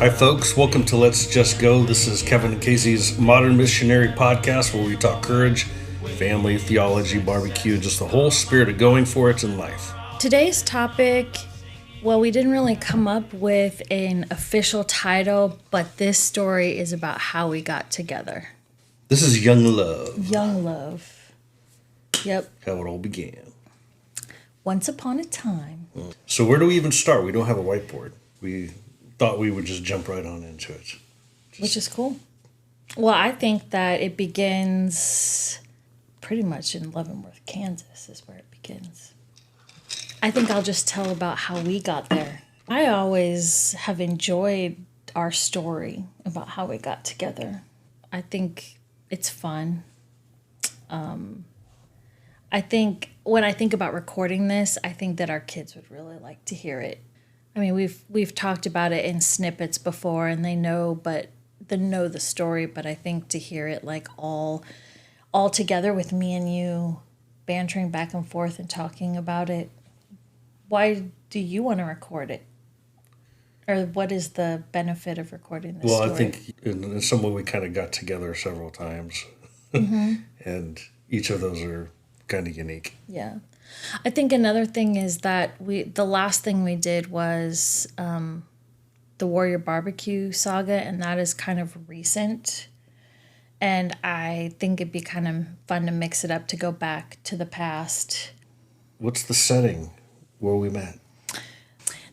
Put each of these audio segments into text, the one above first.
Hi, folks. Welcome to Let's Just Go. This is Kevin and Casey's Modern Missionary Podcast, where we talk courage, family, theology, barbecue, just the whole spirit of going for it in life. Today's topic, well, we didn't really come up with an official title, but this story is about how we got together. This is Young Love. Young love. Yep. How it all began. Once upon a time. So where do we even start? We don't have a whiteboard. We thought we would just jump right on into it. Which is cool. Well, I think that it begins pretty much in Leavenworth, Kansas is where it begins. I think I'll just tell about how we got there. I always have enjoyed our story about how we got together. I think it's fun. I think when I think about recording this, I think that our kids would really like to hear it. I mean, we've talked about it in snippets before, and they know the story. But I think to hear it like all together with me and you, bantering back and forth and talking about it. Why do you want to record it? Or what is the benefit of recording this story? I think in some way we kind of got together several times. Mm-hmm. And each of those are kind of unique. Yeah. I think another thing is that the last thing we did was the Warrior Barbecue saga, and that is kind of recent. And I think it'd be kind of fun to mix it up, to go back to the past. What's the setting where we met?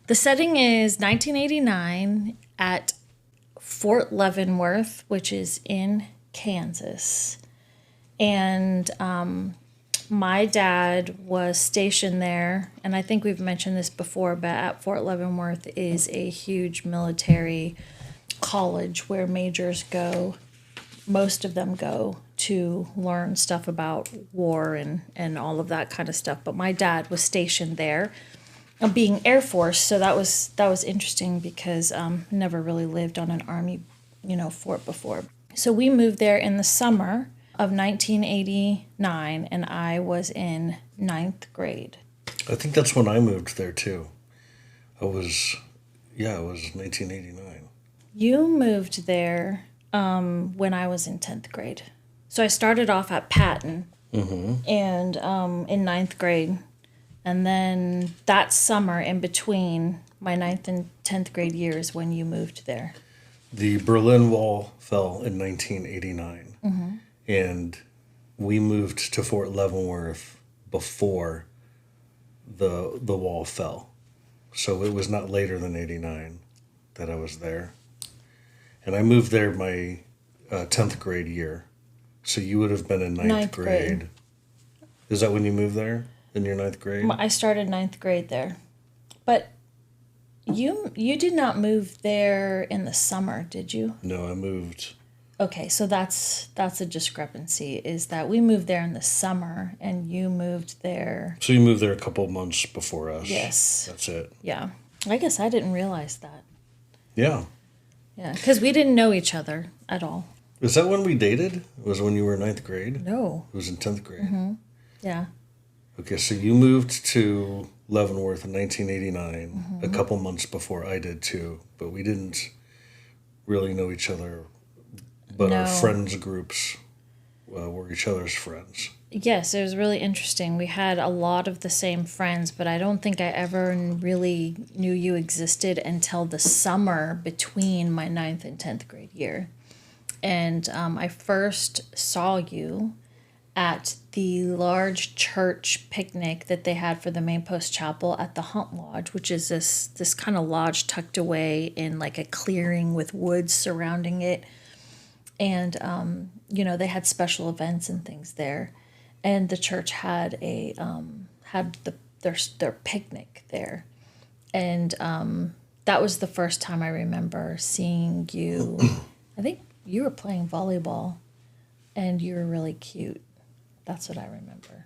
The setting is 1989 at Fort Leavenworth, which is in Kansas. And my dad was stationed there, and I think we've mentioned this before, but at Fort Leavenworth is a huge military college where majors go. Most of them go to learn stuff about war and all of that kind of stuff. But my dad was stationed there, being Air Force, so that was interesting because never really lived on an Army, fort before. So we moved there in the summer of 1989, and I was in 9th grade. I think that's when I moved there too. It was 1989. You moved there when I was in 10th grade. So I started off at Patton and in 9th grade. And then that summer in between my 9th and 10th grade years when you moved there. The Berlin Wall fell in 1989. Mm-hmm. And we moved to Fort Leavenworth before the wall fell. So it was not later than 89 that I was there. And I moved there my 10th grade year. So you would have been in 9th grade. Is that when you moved there? In your 9th grade? I started 9th grade there. But you did not move there in the summer, did you? No, I moved. Okay, so that's a discrepancy, is that we moved there in the summer and you moved there. So you moved there a couple of months before us. Yes. That's it. Yeah. I guess I didn't realize that. Yeah. Yeah, because we didn't know each other at all. Is that when we dated? It was when you were in 9th grade? No. It was in 10th grade. Mm-hmm. Yeah. Okay, so you moved to Leavenworth in 1989, a couple months before I did too, but we didn't really know each other. But our friends groups were each other's friends. Yes, it was really interesting. We had a lot of the same friends, but I don't think I ever really knew you existed until the summer between my 9th and 10th grade year. And I first saw you at the large church picnic that they had for the Main Post Chapel at the Hunt Lodge, which is this kind of lodge tucked away in like a clearing with woods surrounding it. And, they had special events and things there. And the church had their picnic there. And that was the first time I remember seeing you. I think you were playing volleyball, and you were really cute. That's what I remember.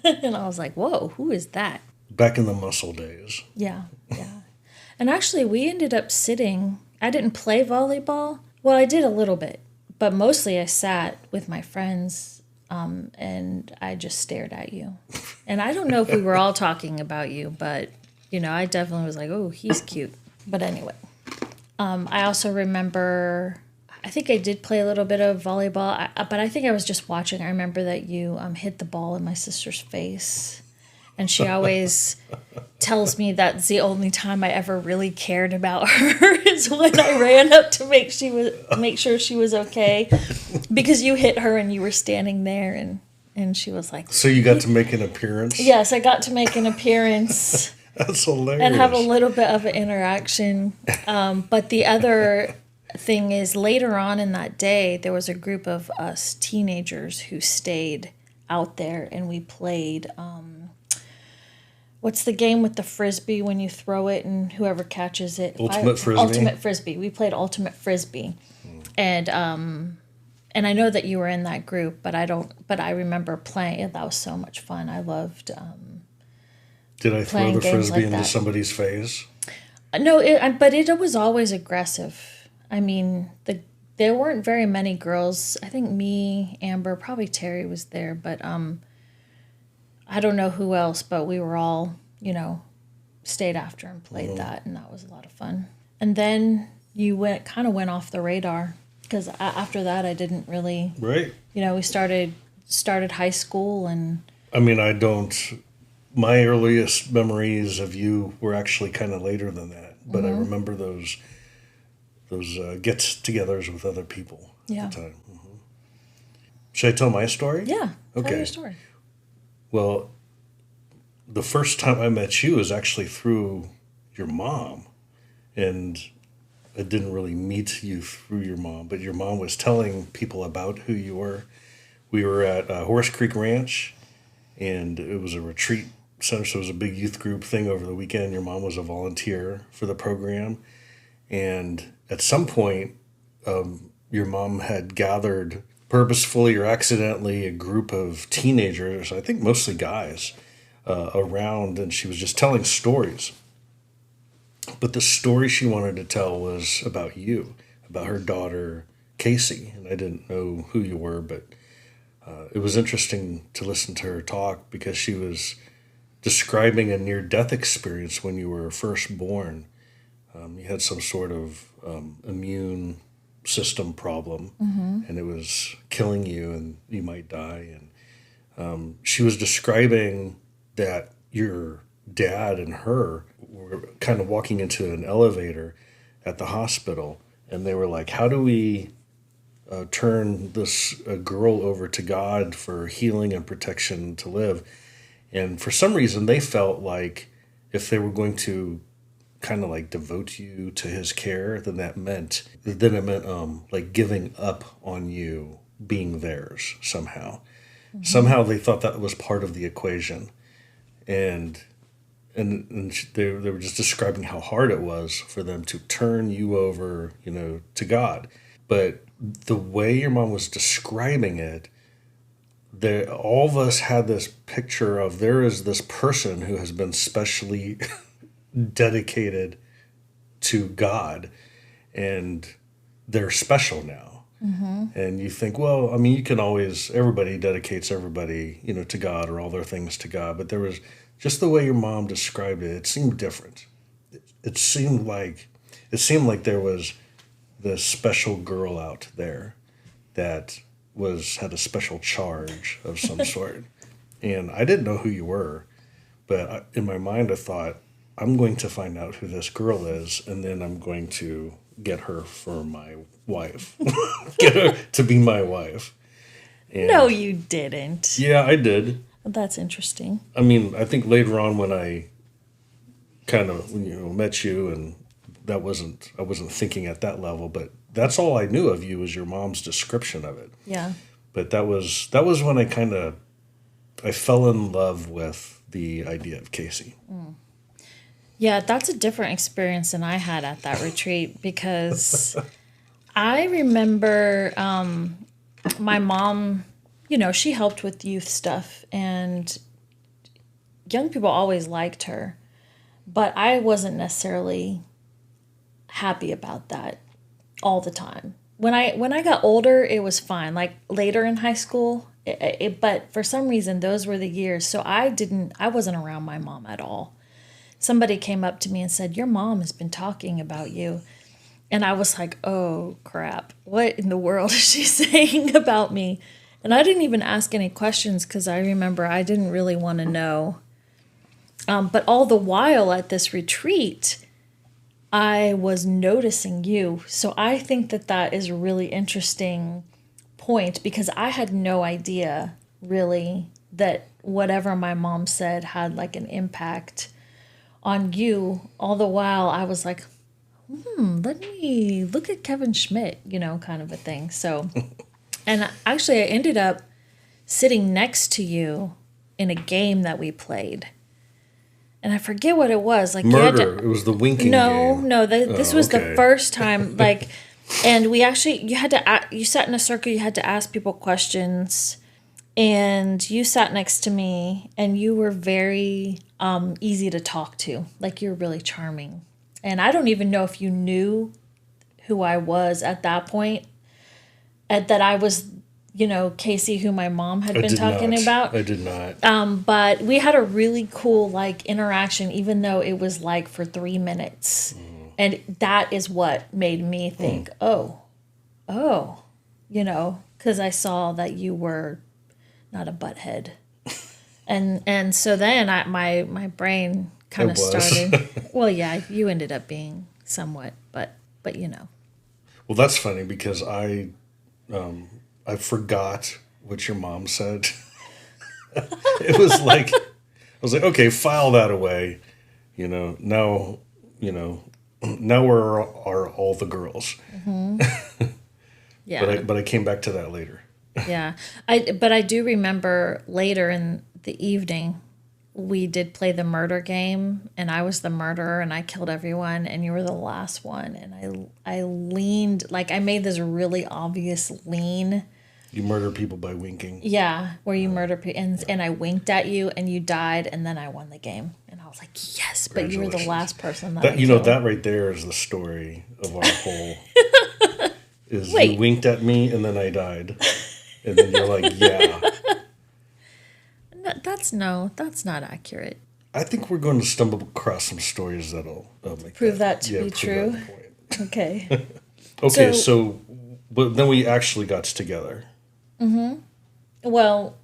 And I was like, whoa, who is that? Back in the muscle days. Yeah. And actually, we ended up sitting. I didn't play volleyball. Well, I did a little bit, but mostly I sat with my friends, and I just stared at you. And I don't know if we were all talking about you, but, I definitely was like, oh, he's cute. But anyway. I also remember, I think I did play a little bit of volleyball, but I think I was just watching. I remember that you hit the ball in my sister's face. And she always tells me that's the only time I ever really cared about her is when I ran up to make sure she was okay, because you hit her and you were standing there, and she was like, So you got to make an appearance? yes, I got to make an appearance. That's hilarious. And have a little bit of an interaction. But the other thing is, later on in that day, there was a group of us teenagers who stayed out there, and we played. What's the game with the frisbee when you throw it and whoever catches it? Ultimate Frisbee? Ultimate Frisbee. We played Ultimate Frisbee. And I know that you were in that group, but I remember playing. That was so much fun. I loved Did I throw the games Frisbee like into that. somebody's face? No, but it was always aggressive. I mean, there weren't very many girls. I think me, Amber, probably Terry was there, but I don't know who else, but we were all, stayed after and played that, and that was a lot of fun. And then you kind of went off the radar, because after that I didn't really, Right. we started high school, and I mean, my earliest memories of you were actually kind of later than that, but I remember those get-togethers with other people at the time. Should I tell my story? yeah, tell Okay. your story. Well, the first time I met you was actually through your mom, and I didn't really meet you through your mom, but your mom was telling people about who you were. We were at Horse Creek Ranch, and it was a retreat center, so it was a big youth group thing over the weekend. Your mom was a volunteer for the program, and at some point, your mom had gathered purposefully or accidentally a group of teenagers, I think mostly guys, around, and she was just telling stories. But the story she wanted to tell was about you, about her daughter, Casey. And I didn't know who you were, but it was interesting to listen to her talk, because she was describing a near-death experience when you were first born. You had some sort of immune system problem, and it was killing you, and you might die. And she was describing that your dad and her were kind of walking into an elevator at the hospital, and they were like, how do we turn this girl over to God for healing and protection to live? And for some reason, they felt like if they were going to kind of like devote you to his care, then it meant like giving up on you being theirs somehow. Somehow they thought that was part of the equation, and they were just describing how hard it was for them to turn you over, to God. But the way your mom was describing it, all of us had this picture of, there is this person who has been specially dedicated to God, and they're special now. And you think, well, I mean, everybody dedicates everybody, to God, or all their things to God. But there was just the way your mom described it. It seemed different. It seemed like there was this special girl out there that had a special charge of some sort. And I didn't know who you were, but in my mind I thought, I'm going to find out who this girl is, and then I'm going to get her for my wife. Get her to be my wife. And No, you didn't. yeah, I did. That's interesting. I mean, I think later on when I kind of met you, and I wasn't thinking at that level, but that's all I knew of you was your mom's description of it. Yeah. But that was when I fell in love with the idea of Casey. Yeah, that's a different experience than I had at that retreat, because I remember my mom, she helped with youth stuff, and young people always liked her, but I wasn't necessarily happy about that all the time. When I got older, it was fine. Like later in high school, but for some reason, those were the years. So I wasn't around my mom at all. Somebody came up to me and said, your mom has been talking about you. And I was like, oh, crap. What in the world is she saying about me? And I didn't even ask any questions because I remember I didn't really want to know. But all the while at this retreat, I was noticing you. So I think that that is a really interesting point because I had no idea really that whatever my mom said had like an impact on you. All the while I was like, let me look at Kevin Schmidt, kind of a thing. So, and actually I ended up sitting next to you in a game that we played. And I forget what it was. Like Murder. It was the winking game. No. This was the okay. first time. Like, and we actually, you sat in a circle. You had to ask people questions, and you sat next to me, and you were very easy to talk to. Like you're really charming, and I don't even know if you knew who I was at that point. That I was, Casey, who my mom had been talking about. I did not. But we had a really cool like interaction, even though it was like for 3 minutes. And that is what made me think, because I saw that you were not a butthead. and so then my brain kind of started. Well, yeah, you ended up being somewhat, but Well, that's funny because I forgot what your mom said. It was like, I was like, okay, file that away. Now, now we're are all the girls. Yeah. But I came back to that later. Yeah. But I do remember later in the evening, we did play the murder game, and I was the murderer, and I killed everyone, and you were the last one. And I leaned, like I made this really obvious lean. You murder people by winking. Yeah, where you murder people, and I winked at you, and you died, and then I won the game. And I was like, yes, but you were the last person that I killed. That right there is the story of our whole... You winked at me, and then I died. And then you're like, yeah. That's not accurate. I think we're going to stumble across some stories that'll make prove that to be true. Okay. Okay, but then we actually got together. Mm-hmm. Well,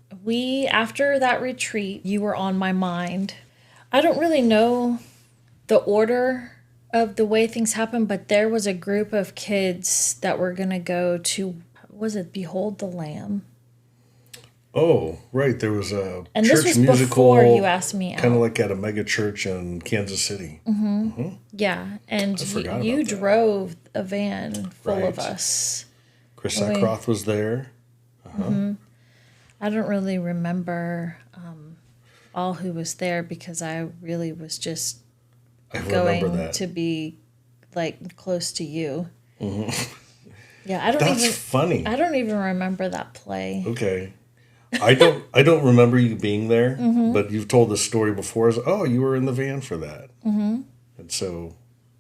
after that retreat, you were on my mind. I don't really know the order of the way things happened, but there was a group of kids that were going to go to, was it Behold the Lamb? Oh, right. There was a and church this was musical before you asked me out. Kind of like at a mega church in Kansas City. Mm-hmm. Mm-hmm. Yeah, and you drove a van full of us. Chris Sackroth was there. Mm-hmm. I don't really remember all who was there because I really was just going to be like close to you. Mm-hmm. Yeah, That's funny. I don't even remember that play. Okay. I don't remember you being there, but you've told this story before. As, you were in the van for that. Mm-hmm. And so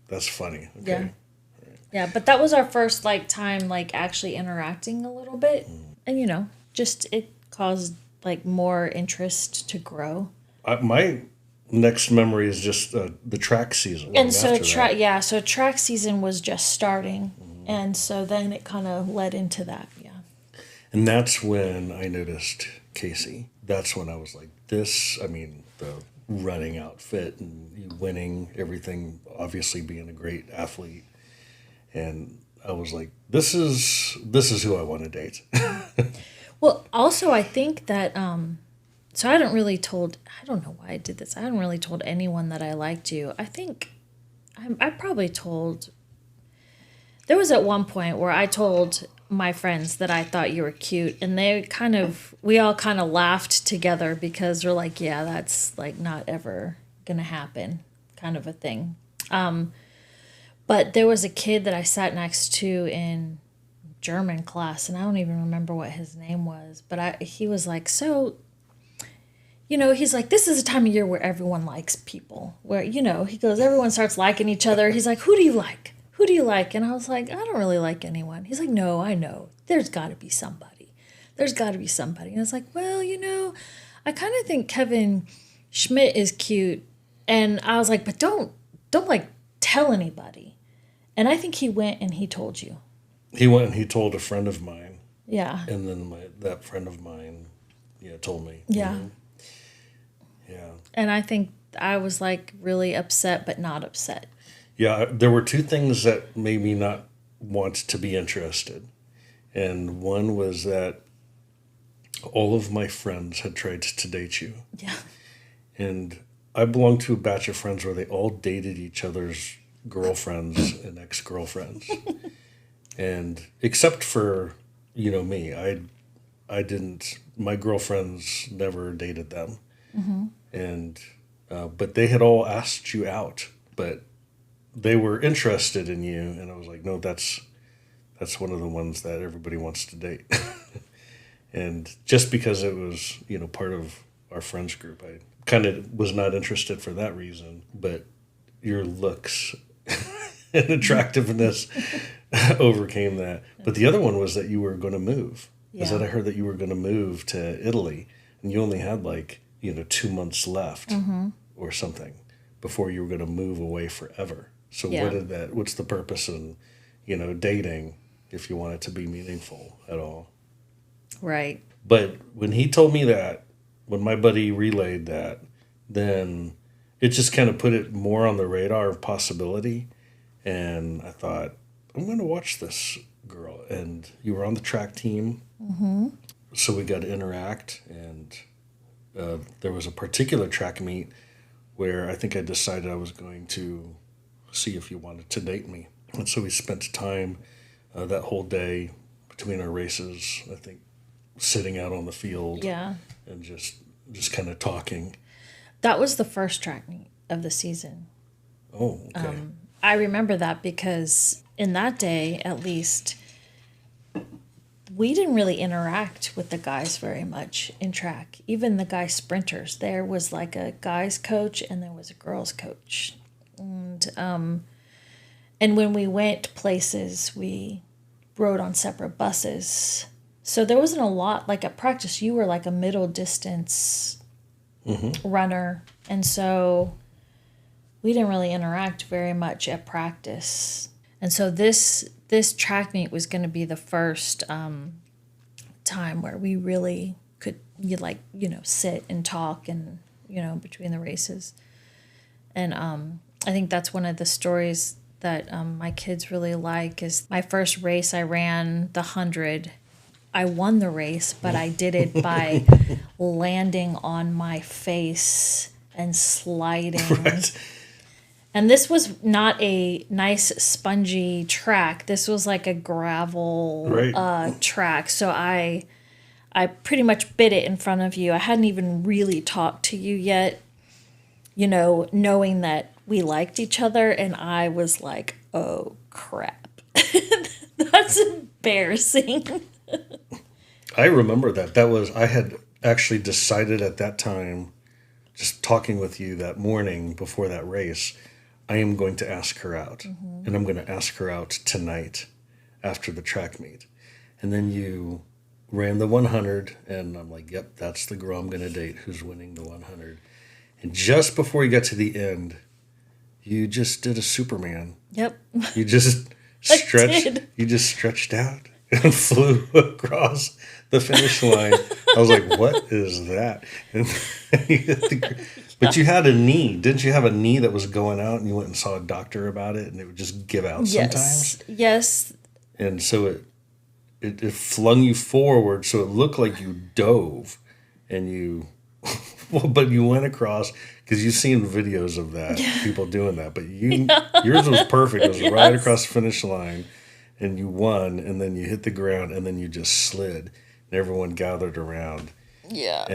that's funny. Okay. Yeah. Right. Yeah, but that was our first like time like actually interacting a little bit. And just it caused like more interest to grow. My next memory is just the track season. And so track season was just starting. And so then it kind of led into that. Yeah. And that's when I noticed Casey. That's when I was like, the running outfit and you winning everything, obviously being a great athlete. And I was like, this is who I want to date. Well, also I think that, so I don't know why I did this. I hadn't really told anyone that I liked you. I think I probably told, there was at one point where I told my friends that I thought you were cute, and we all kind of laughed together because we're like, yeah, that's like not ever gonna happen, kind of a thing. But there was a kid that I sat next to in German class, and I don't even remember what his name was, but he was like, so, he's like, this is a time of year where everyone likes people, where, he goes, everyone starts liking each other. He's like, who do you like? Who do you like? And I was like, I don't really like anyone. He's like, no, I know. There's got to be somebody. And I was like, well, I kind of think Kevin Schmidt is cute. And I was like, but don't like tell anybody. And I think he went and he told you. He went and he told a friend of mine, Yeah. and then that friend of mine, told me. Yeah. Yeah. And I think I was like really upset, but not upset. Yeah, there were two things that made me not want to be interested. And one was that all of my friends had tried to date you. Yeah. And I belonged to a batch of friends where they all dated each other's girlfriends and ex-girlfriends. And except for, me, I didn't, my girlfriends never dated them. Mm-hmm. And, but they had all asked you out, but they were interested in you. And I was like, no, that's one of the ones that everybody wants to date. And just because it was, part of our friends group, I kind of was not interested for that reason. But your looks and attractiveness overcame that. But the other one was that you were going to move. Is that I heard that you were going to move to Italy, and you only had 2 months left or something before you were going to move away forever. So what's the purpose in, dating if you want it to be meaningful at all? Right. But when he told me that, when my buddy relayed that, then it just kind of put it more on the radar of possibility. And I thought, I'm going to watch this girl. And you were on the track team. Mm-hmm. So we got to interact. And there was a particular track meet where I think I decided I was going to see if you wanted to date me. And so we spent time that whole day between our races, I think, sitting out on the field. Yeah. And just kind of talking. That was the first track meet of the season. Oh, okay. I remember that because in that day, at least, we didn't really interact with the guys very much in track. Even the guy sprinters, there was like a guys coach and there was a girls coach. And when we went places, we rode on separate buses. So there wasn't a lot, like at practice, you were like a middle distance runner. And so we didn't really interact very much at practice. And so this track meet was going to be the first time where we really could sit and talk and, between the races. And I think that's one of the stories that my kids really like is my first race I ran the 100. I won the race, but I did it by landing on my face and sliding. Right. And this was not a nice spongy track. This was like a gravel track. So I pretty much bit it in front of you. I hadn't even really talked to you yet, knowing that we liked each other. And I was like, oh, crap. That's embarrassing. I remember that. I had actually decided at that time, just talking with you that morning before that race, I am going to ask her out. Mm-hmm. And I'm going to ask her out tonight after the track meet. And then you ran the 100, and I'm like, yep, that's the girl I'm going to date who's winning the 100. And just before you got to the end, you just did a Superman. Yep. You just stretched out and flew across the finish line. I was like, what is that? But you had a knee. Didn't you have a knee that was going out and you went and saw a doctor about it and it would just give out sometimes? Yes. And so it flung you forward so it looked like you dove and you... Well, but you went across, because you've seen videos of that, people doing that. But yours was perfect. It was right across the finish line, and you won, and then you hit the ground, and then you just slid. And everyone gathered around. Yeah.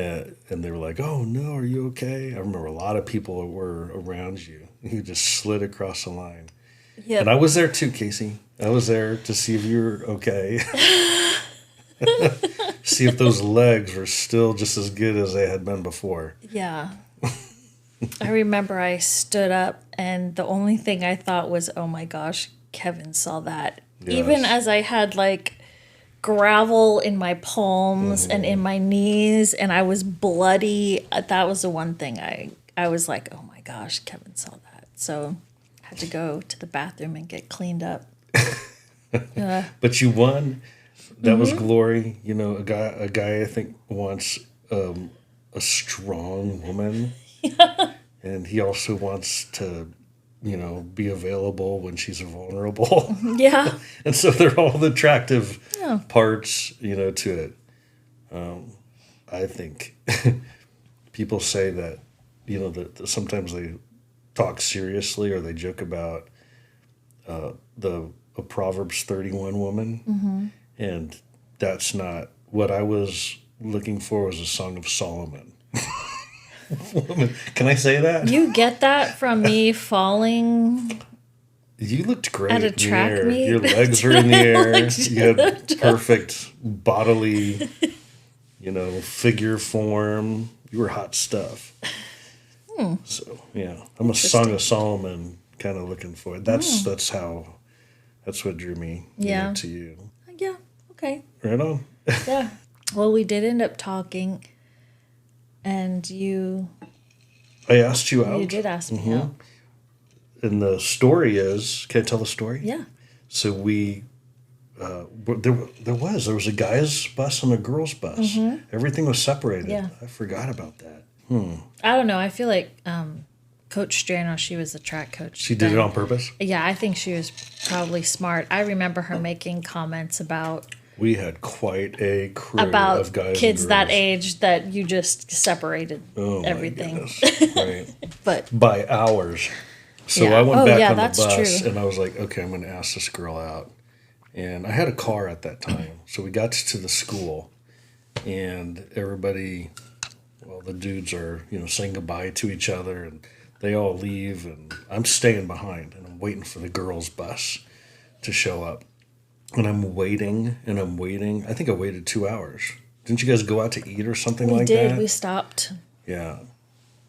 And they were like, oh, no, are you okay? I remember a lot of people were around you. You just slid across the line. Yep. And I was there too, Casey. I was there to see if you were okay. See if those legs were still just as good as they had been before. Yeah. I remember I stood up and the only thing I thought was, oh my gosh, Kevin saw that. Yes. Even as I had like gravel in my palms and in my knees and I was bloody, that was the one thing I was like, oh my gosh, Kevin saw that. So had to go to the bathroom and get cleaned up. But you won. That was glory. You know, a guy I think wants a strong woman, and he also wants to, you know, be available when she's vulnerable. Yeah. And so they're all the attractive Yeah. parts, you know, to it. I think people say that, you know, that sometimes they talk seriously or they joke about a Proverbs 31 woman, and that's not what I was looking for. Was a Song of Solomon. Woman, can I say that? You get that from me falling You looked great at a in the track air. meet? Your legs were in the air. You had perfect bodily, you know, figure form. You were hot stuff. So yeah, I'm a Song of Solomon kind of looking for it. That's what drew me, you know, to you. Yeah. Okay. Right on. Yeah. Well, we did end up talking, and you I asked you out. did ask me out. And the story is, can I tell the story? Yeah. So there was a guy's bus and a girl's bus. Everything was separated. Yeah. I forgot about that. I don't know. I feel like Coach Strano, she was the track coach. She did it on purpose? Yeah, I think she was probably smart. I remember her making comments about We had quite a crew of guys kids and that girls. age that you just separated Oh, everything. my goodness. Right. But By hours. So Yeah. I went Oh, back yeah, on the that's bus true. and I was like, okay, I'm going to ask this girl out. And I had a car at that time. So we got to the school and everybody, well, the dudes are, you know, saying goodbye to each other and they all leave and I'm staying behind and I'm waiting for the girls' bus to show up. And I'm waiting and I'm waiting. I think I waited 2 hours. Didn't you guys go out to eat or something we like did. that? We stopped Yeah.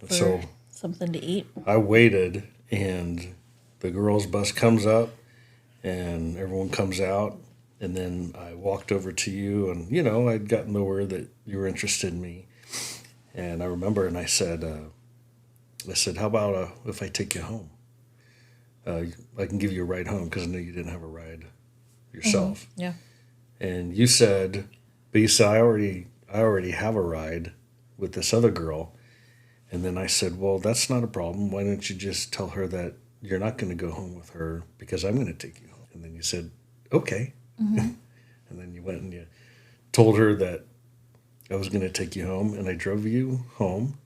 for So something to eat. I waited, and the girls' bus comes up, and everyone comes out, and then I walked over to you, and you know I'd gotten the word that you were interested in me, and I remember, and I said, how about if I take you home? I can give you a ride home because I know you didn't have a ride yourself, Yeah. and you said, but you said I already have a ride with this other girl. And then I said, well, that's not a problem. Why don't you just tell her that you're not going to go home with her because I'm going to take you home? And then you said, okay. And then you went and you told her that I was going to take you home. And I drove you home.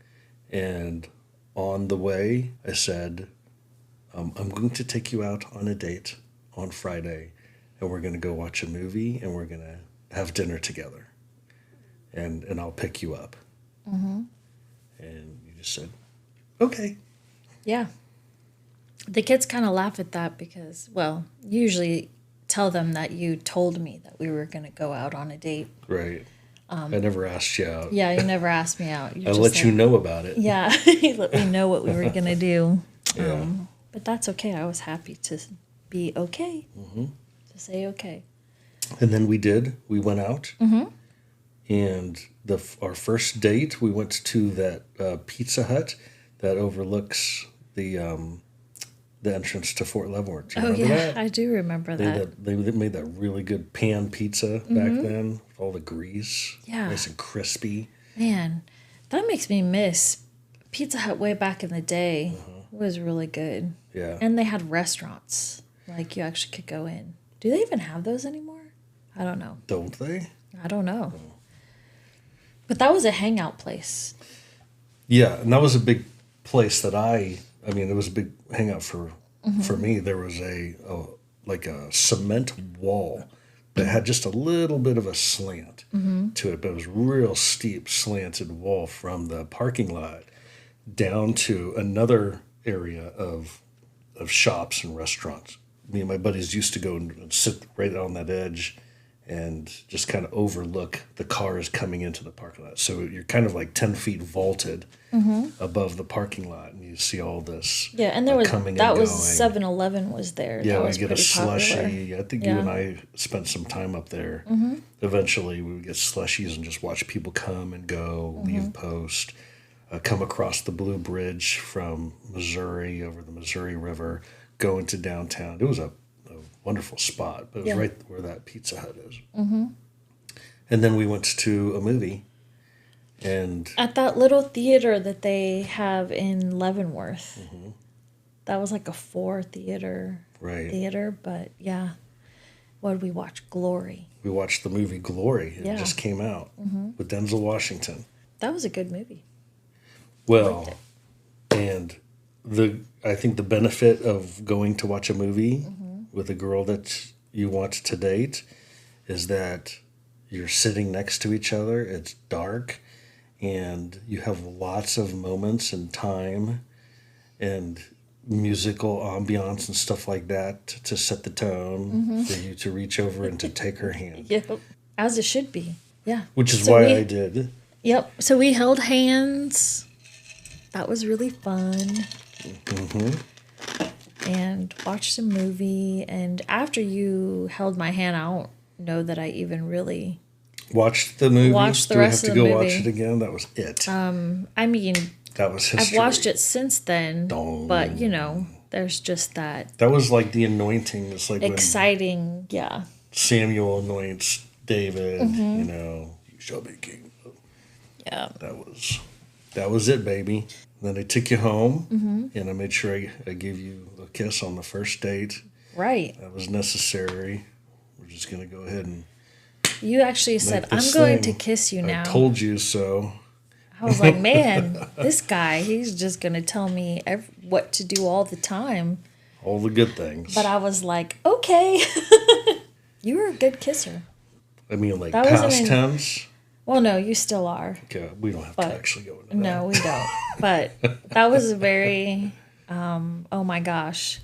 And on the way, I said, I'm going to take you out on a date on Friday. And we're going to go watch a movie and we're going to have dinner together. And I'll pick you up. And you just said, okay. Yeah. The kids kind of laugh at that because, well, you usually tell them that you told me that we were going to go out on a date. Right. I never asked you out. Yeah, you never asked me out. I let you know about it. Yeah, you let me know what we were going to do. Yeah. But that's okay. I was happy to be okay. To say okay. And then we went out. And our first date, we went to that Pizza Hut that overlooks the entrance to Fort Leavenworth. Do you remember that? I do remember that. They made that really good pan pizza back then with all the grease. Yeah. Nice and crispy. Man, that makes me miss Pizza Hut way back in the day. Was really good. Yeah. And they had restaurants. Like you actually could go in. Do they even have those anymore? I don't know. Don't they? I don't know. But that was a hangout place. Yeah, and that was a big place that it was a big hangout for me. There was a cement wall that had just a little bit of a slant to it, but it was real steep, slanted wall from the parking lot down to another area of shops and restaurants. Me and my buddies used to go and sit right on that edge and just kind of overlook the cars coming into the parking lot. So you're kind of like 10 feet vaulted above the parking lot, and you see all this. Yeah, and there was coming that and was going. 7-Eleven was there. Yeah, that we was get a pretty slushy. popular. I think you and I spent some time up there. Eventually, we would get slushies and just watch people come and go, leave post, come across the Blue Bridge from Missouri over the Missouri River, go into downtown. It was a wonderful spot, but it was Yeah. right where that Pizza Hut is. Mm-hmm. And then we went to a movie, and At that little theater that they have in Leavenworth. That was like a 4 theater right, theater, but yeah. What did we watch? Glory. we watched the movie Glory. It Yeah. just came out with Denzel Washington. That was a good movie. Well, and I think the benefit of going to watch a movie with a girl that you want to date is that you're sitting next to each other. It's dark, and you have lots of moments and time and musical ambiance and stuff like that to set the tone for you to reach over and to take her hand, Yep. As it should be. Yeah. which is So why we- I did. Yep. So we held hands. That was really fun. And watched a movie. And after you held my hand, I don't know that I even really. Watched the movie. Watched the Do we rest have of to the go watch movie. it again? That was it. I mean, That was I've history. watched it since then. Dong. But, there's just that That was like the anointing. It's like exciting. Yeah. when Samuel anoints David. Mm-hmm. You shall be king. Yeah. That was it, baby. Then I took you home, Mm-hmm. and I made sure I gave you a kiss on the first date. Right. That was necessary. We're just gonna go ahead and You actually said, make I'm this going thing. to kiss you now. I told you so. I was like, man, this guy, he's just going to tell me what to do all the time. All the good things. But I was like, okay. You were a good kisser. I mean, like That wasn't past in- tense. Well, no, you still are. Okay, we don't have But- to actually go into that. No, we don't. But that was a very, oh my gosh.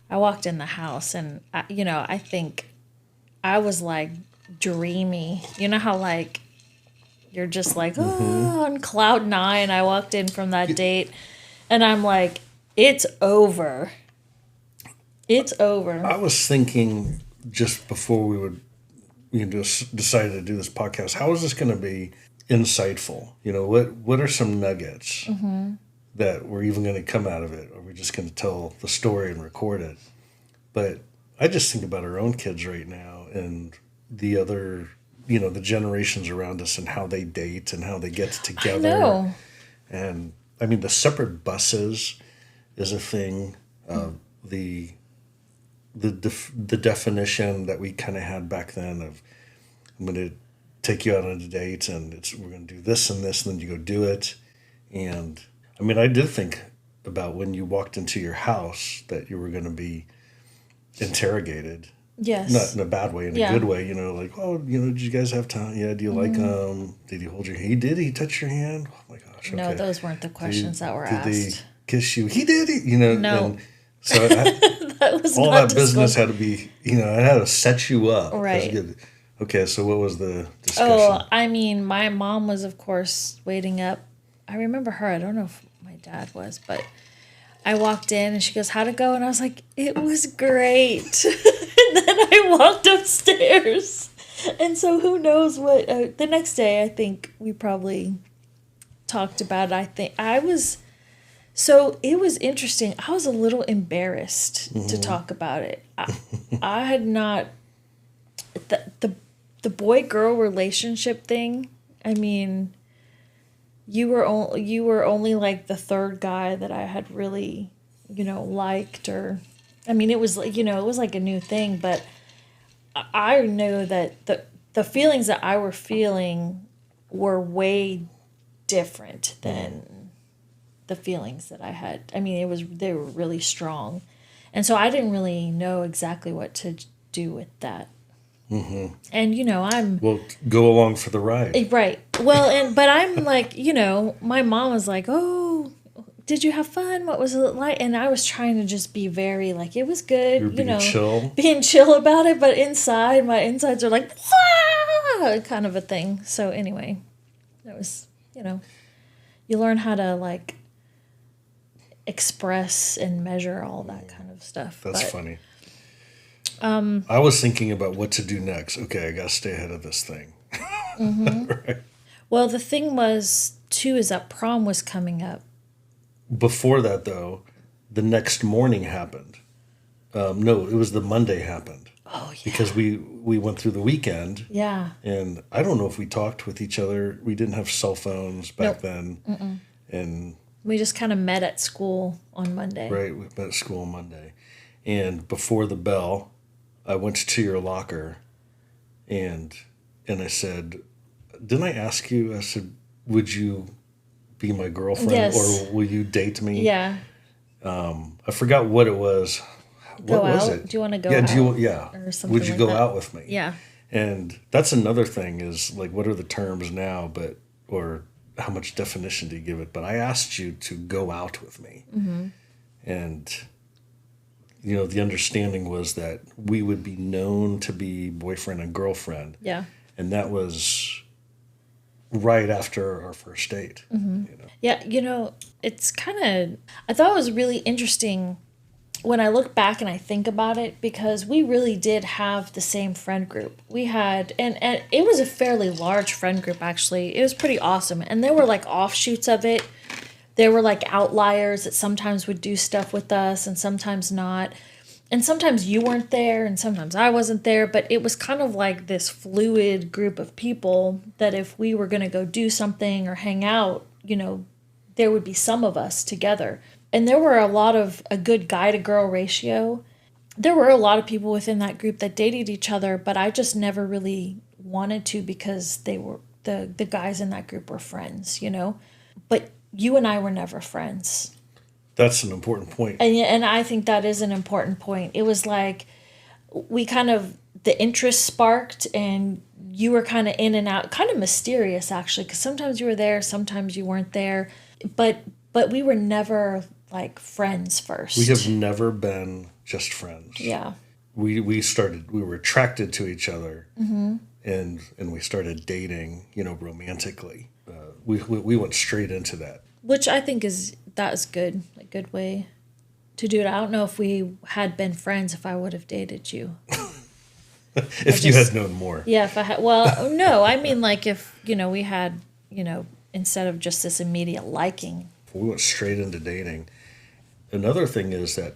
I walked in the house and, I think I was like dreamy. You know how like you're just like, oh, on cloud 9. I walked in from that date and I'm like, it's over. It's over. I was thinking just before we just decided to do this podcast, how is this going to be insightful? What are some nuggets that we're even going to come out of it? Or are we just going to tell the story and record it? But I just think about our own kids right now and the other, the generations around us and how they date and how they get together. I know. And I mean, the separate buses is a thing. The definition that we kind of had back then of I'm going to take you out on a date and we're going to do this and this and then you go do it. And I mean, I did think about when you walked into your house that you were going to be interrogated. Yes. Not in a bad way, in Yeah. a good way, like, oh, did you guys have time? Yeah, do you like did he hold your hand? He did, he touched your hand? Oh my gosh. Okay. No, those weren't the questions that were Did they asked. kiss you? He did, No. And so That was all not that business disclosed. had to be, it had to set you up. Right. That's good. Okay, so what was the discussion? Oh, I mean, my mom was, of course, waiting up. I remember her. I don't know if my dad was, but I walked in and she goes, how'd it go? And I was like, it was great. And then I walked upstairs. And so who knows what, the next day, I think we probably talked about it. So it was interesting. I was a little embarrassed to talk about it. I had not, the boy-girl relationship thing, I mean, you were only like the third guy that I had really, liked, or, I mean, it was like, it was like a new thing, but I knew that the feelings that I were feeling were way different than the feelings that I had. I mean, they were really strong. And so I didn't really know exactly what to do with that. Mm-hmm. And, Well, go along for the ride. right. Well, but I'm like, my mom was like, oh, did you have fun? What was it like? And I was trying to just be very like, it was good, You're being chill. being chill about it. But my insides are like, "Wah!" kind of a thing. So anyway, that was, you learn how to like express and measure all that kind of stuff. That's But, funny. I was thinking about what to do next. Okay, I got to stay ahead of this thing. Right. Well, the thing was, too, is that prom was coming up. Before that, though, the next morning happened. No, it was the Monday happened. Oh, yeah. Because we went through the weekend. Yeah. And I don't know if we talked with each other. We didn't have cell phones back Nope. then. And We just kind of met at school on Monday. right, we met at school on Monday. And before the bell, I went to your locker and I said, didn't I ask you? I said, would you be my girlfriend Yes. or will you date me? Yeah. I forgot what it was. Go What was out? it? Do you want to go Yeah, out? Or something would you like go that? out with me? Yeah. And that's another thing is like, what are the terms now, or how much definition do you give it? But I asked you to go out with me. Mm-hmm. And, the understanding was that we would be known to be boyfriend and girlfriend. Yeah. And that was right after our first date. Mm-hmm. Yeah. It's kind of, I thought it was really interesting when I look back and I think about it, because we really did have the same friend group. We had, and it was a fairly large friend group, actually. It was pretty awesome. And there were like offshoots of it. There were like outliers that sometimes would do stuff with us and sometimes not. And sometimes you weren't there and sometimes I wasn't there. But it was kind of like this fluid group of people that if we were going to go do something or hang out, there would be some of us together. And there were a good guy to girl ratio. There were a lot of people within that group that dated each other, but I just never really wanted to because they were the guys in that group were friends, But you and I were never friends. That's an important point. And I think that is an important point. It was like we the interest sparked and you were kind of in and out, kind of mysterious actually, because sometimes you were there, sometimes you weren't there. But we were never like friends first. We have never been just friends. Yeah. We were attracted to each other, mm-hmm. and we started dating, romantically. We went straight into that. Which I think that is good, a good way to do it. I don't know if we had been friends if I would have dated you. If you had known more. Yeah, if I had, well, no, I mean like if, we had, instead of just this immediate liking. We went straight into dating. Another thing is that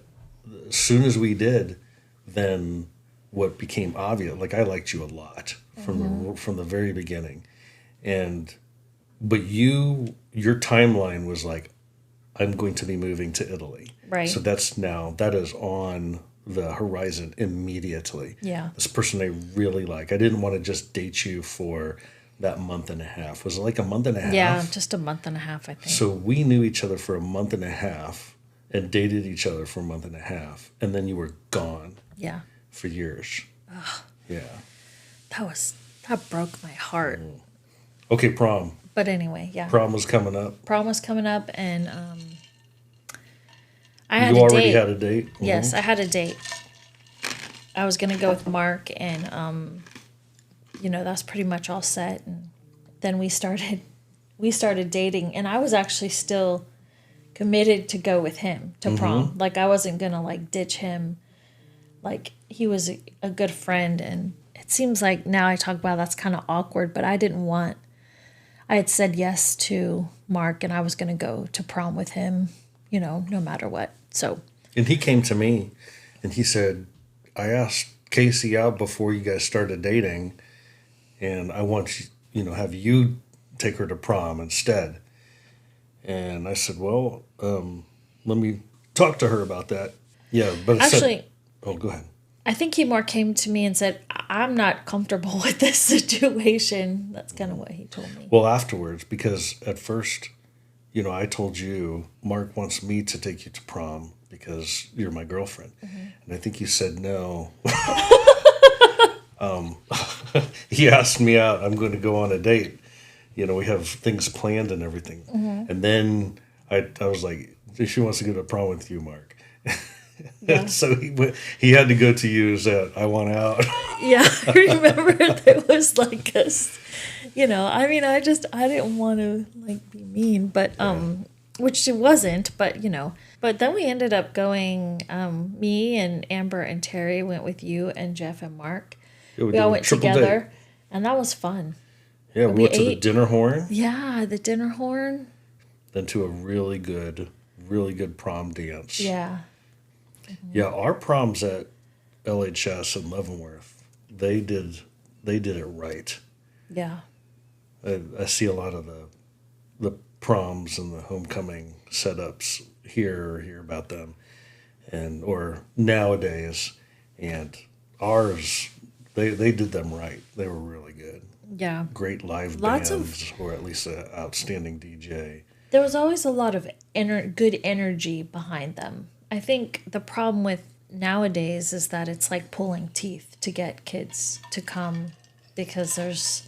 as soon as we did, then what became obvious, like I liked you a lot from the very beginning. But your timeline was like, I'm going to be moving to Italy. Right. So that is on the horizon immediately. Yeah. This person I really like. I didn't want to just date you for that month and a half. Was it like a month and a half? Yeah, just a month and a half, I think. So we knew each other for a month and a half and dated each other for a month and a half. And then you were gone. Yeah. For years. Ugh. Yeah. That broke my heart. Okay, prom. But anyway, yeah. Prom was coming up. Prom was coming up, and I had You a already date. had a date? Mm-hmm. Yes, I had a date. I was gonna go with Mark, and that's pretty much all set. And then we started dating, and I was actually still committed to go with him to prom. Like I wasn't gonna like ditch him. Like he was a good friend, and it seems like now I talk about that's kind of awkward, but I had said yes to Mark, and I was gonna go to prom with him, no matter what. So. And he came to me, and he said, I asked Casey out before you guys started dating, and I want have you take her to prom instead. And I said, well, let me talk to her about that. Yeah, but actually, oh, go ahead. I think he more came to me and said, I'm not comfortable with this situation. That's kind of what he told me. Well, afterwards, because at first, I told you, Mark wants me to take you to prom because you're my girlfriend. Mm-hmm. And I think you said no. He asked me out. I'm going to go on a date. We have things planned and everything. Mm-hmm. And then I was like, she wants to go to prom with you, Mark. Yeah. So he had to go to you as that I want out. Yeah, I remember there was like us, I mean, I didn't want to like be mean, but which it wasn't, but but then we ended up going, me and Amber and Terry went with you and Jeff and Mark. Yeah, we all went together, date. And that was fun. Yeah, we went to the dinner horn. Yeah, the dinner horn. Then to a really good prom dance. Yeah. Yeah, our proms at LHS in Leavenworth, they did it right. Yeah. I see a lot of the proms and the homecoming setups here or hear about them, and or nowadays, and ours they did them right. They were really good. Yeah. Great live Lots of bands, or at least an outstanding DJ. There was always a lot of good energy behind them. I think the problem with nowadays is that it's like pulling teeth to get kids to come because there's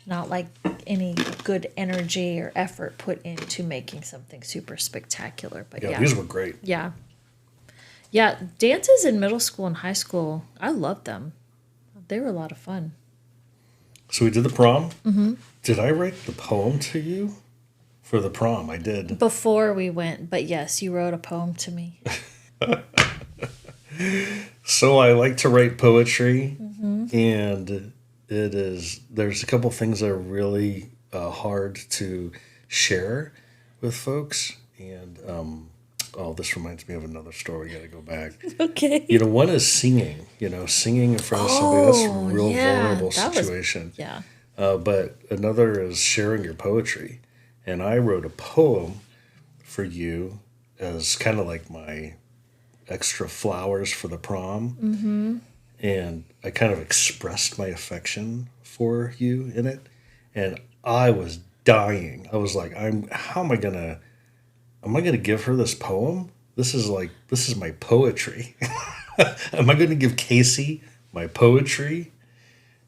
not like any good energy or effort put into making something super spectacular. But Yeah, yeah. these were great. Yeah. Yeah, dances in middle school and high school, I loved them. They were a lot of fun. So we did the prom. Mm-hmm. Did I write the poem to you for the prom? I did. Before we went, but yes, you wrote a poem to me. So I like to write poetry, and there's a couple things that are really hard to share with folks, and oh, this reminds me of another story. Got to go back. Okay. One is singing. Singing in front of somebody, that's a real yeah, vulnerable that was- situation. Yeah. But another is sharing your poetry, and I wrote a poem for you as kind of like my extra flowers for the prom. Mm-hmm. And I kind of expressed my affection for you in it. And I was dying. I was like, how am I gonna give her this poem? This is my poetry. Am I gonna give Casey my poetry?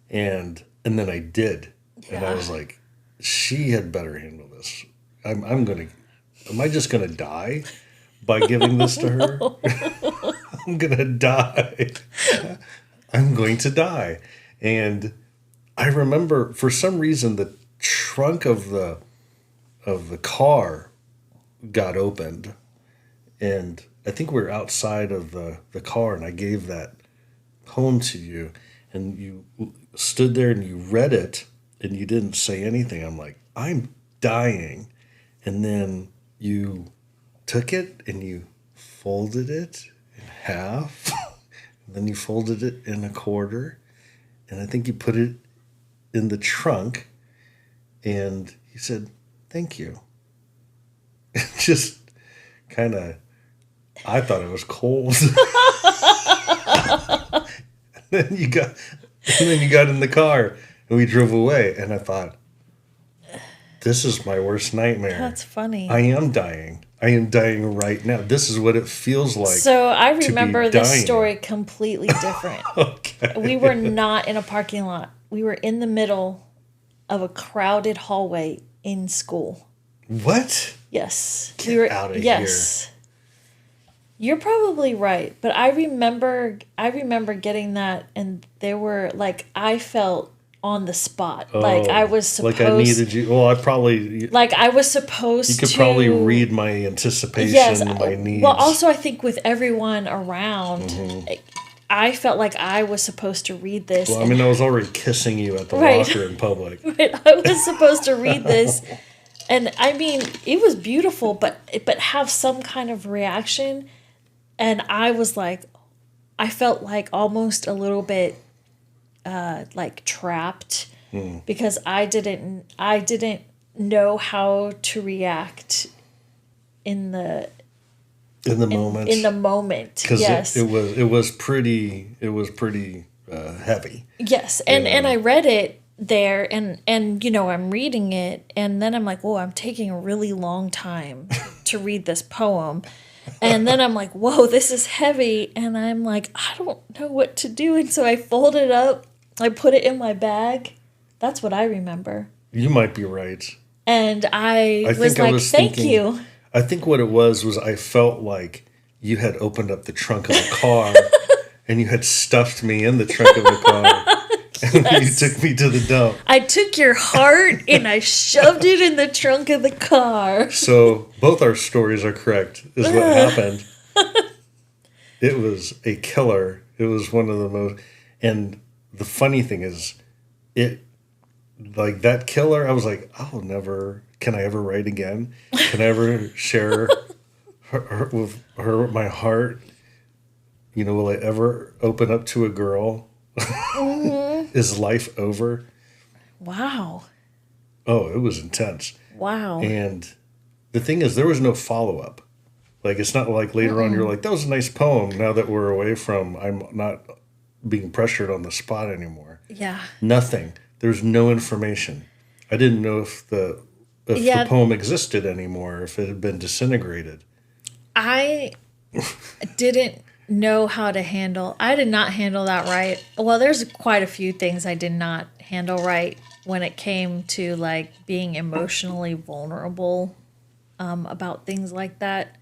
And then I did. Yeah. And I was like, she had better handle this. Am I just gonna die by giving this to her? I'm gonna die. I'm going to die. And I remember for some reason the trunk of the car got opened, and I think we were outside of the car, and I gave that poem to you, and you stood there and you read it, and you didn't say anything. I'm like, I'm dying. And then you took it and you folded it in half. And then you folded it in a quarter. And I think you put it in the trunk. And you said, thank you. Just kind of, I thought it was cold. And then you got in the car and we drove away. And I thought, this is my worst nightmare. That's funny. I am dying. I am dying right now. This is what it feels like. So I remember this dying. story completely different. Okay. We were not in a parking lot. We were in the middle of a crowded hallway in school. What? Yes. Get out of yes. Here. You're probably right, but I remember getting that, and there were like I felt on the spot, like I was supposed. Like I needed you. Well, I probably. Like I was supposed to. You could probably read my anticipation, my needs. Well, also I think with everyone around, I felt like I was supposed to read this. Well, I mean, I was already kissing you at the locker in public. Right, I was supposed to read this, and I mean, it was beautiful, but have some kind of reaction. And I was like, I felt like almost a little bit like trapped because I didn't know how to react in the moment. In the moment, because yes, it was pretty heavy. Yes, and I read it there, and I'm reading it, and then I'm like, whoa, I'm taking a really long time to read this poem. And then I'm like, whoa, this is heavy. And I'm like, I don't know what to do. And so I fold it up. I put it in my bag. That's what I remember. You might be right. And I was like, thank you. I think what it was I felt like you had opened up the trunk of the car and you had stuffed me in the trunk of the car. And yes. You took me to the dump. I took your heart and I shoved it in the trunk of the car. So both our stories are correct, is what happened. It was a killer. It was one of the most... And the funny thing is, like that killer, I was like, can I ever write again? Can I ever share with her my heart? will I ever open up to a girl? Is life over? Wow. Oh, it was intense. Wow. And the thing is, there was no follow up. Like, it's not like later on you're like, that was a nice poem. Now that we're away from, I'm not being pressured on the spot anymore. Yeah. Nothing. There's no information. I didn't know if the Yeah. poem existed anymore, if it had been disintegrated. I didn't know how to handle. I did not handle that right. Well, there's quite a few things I did not handle right when it came to like being emotionally vulnerable about things like that.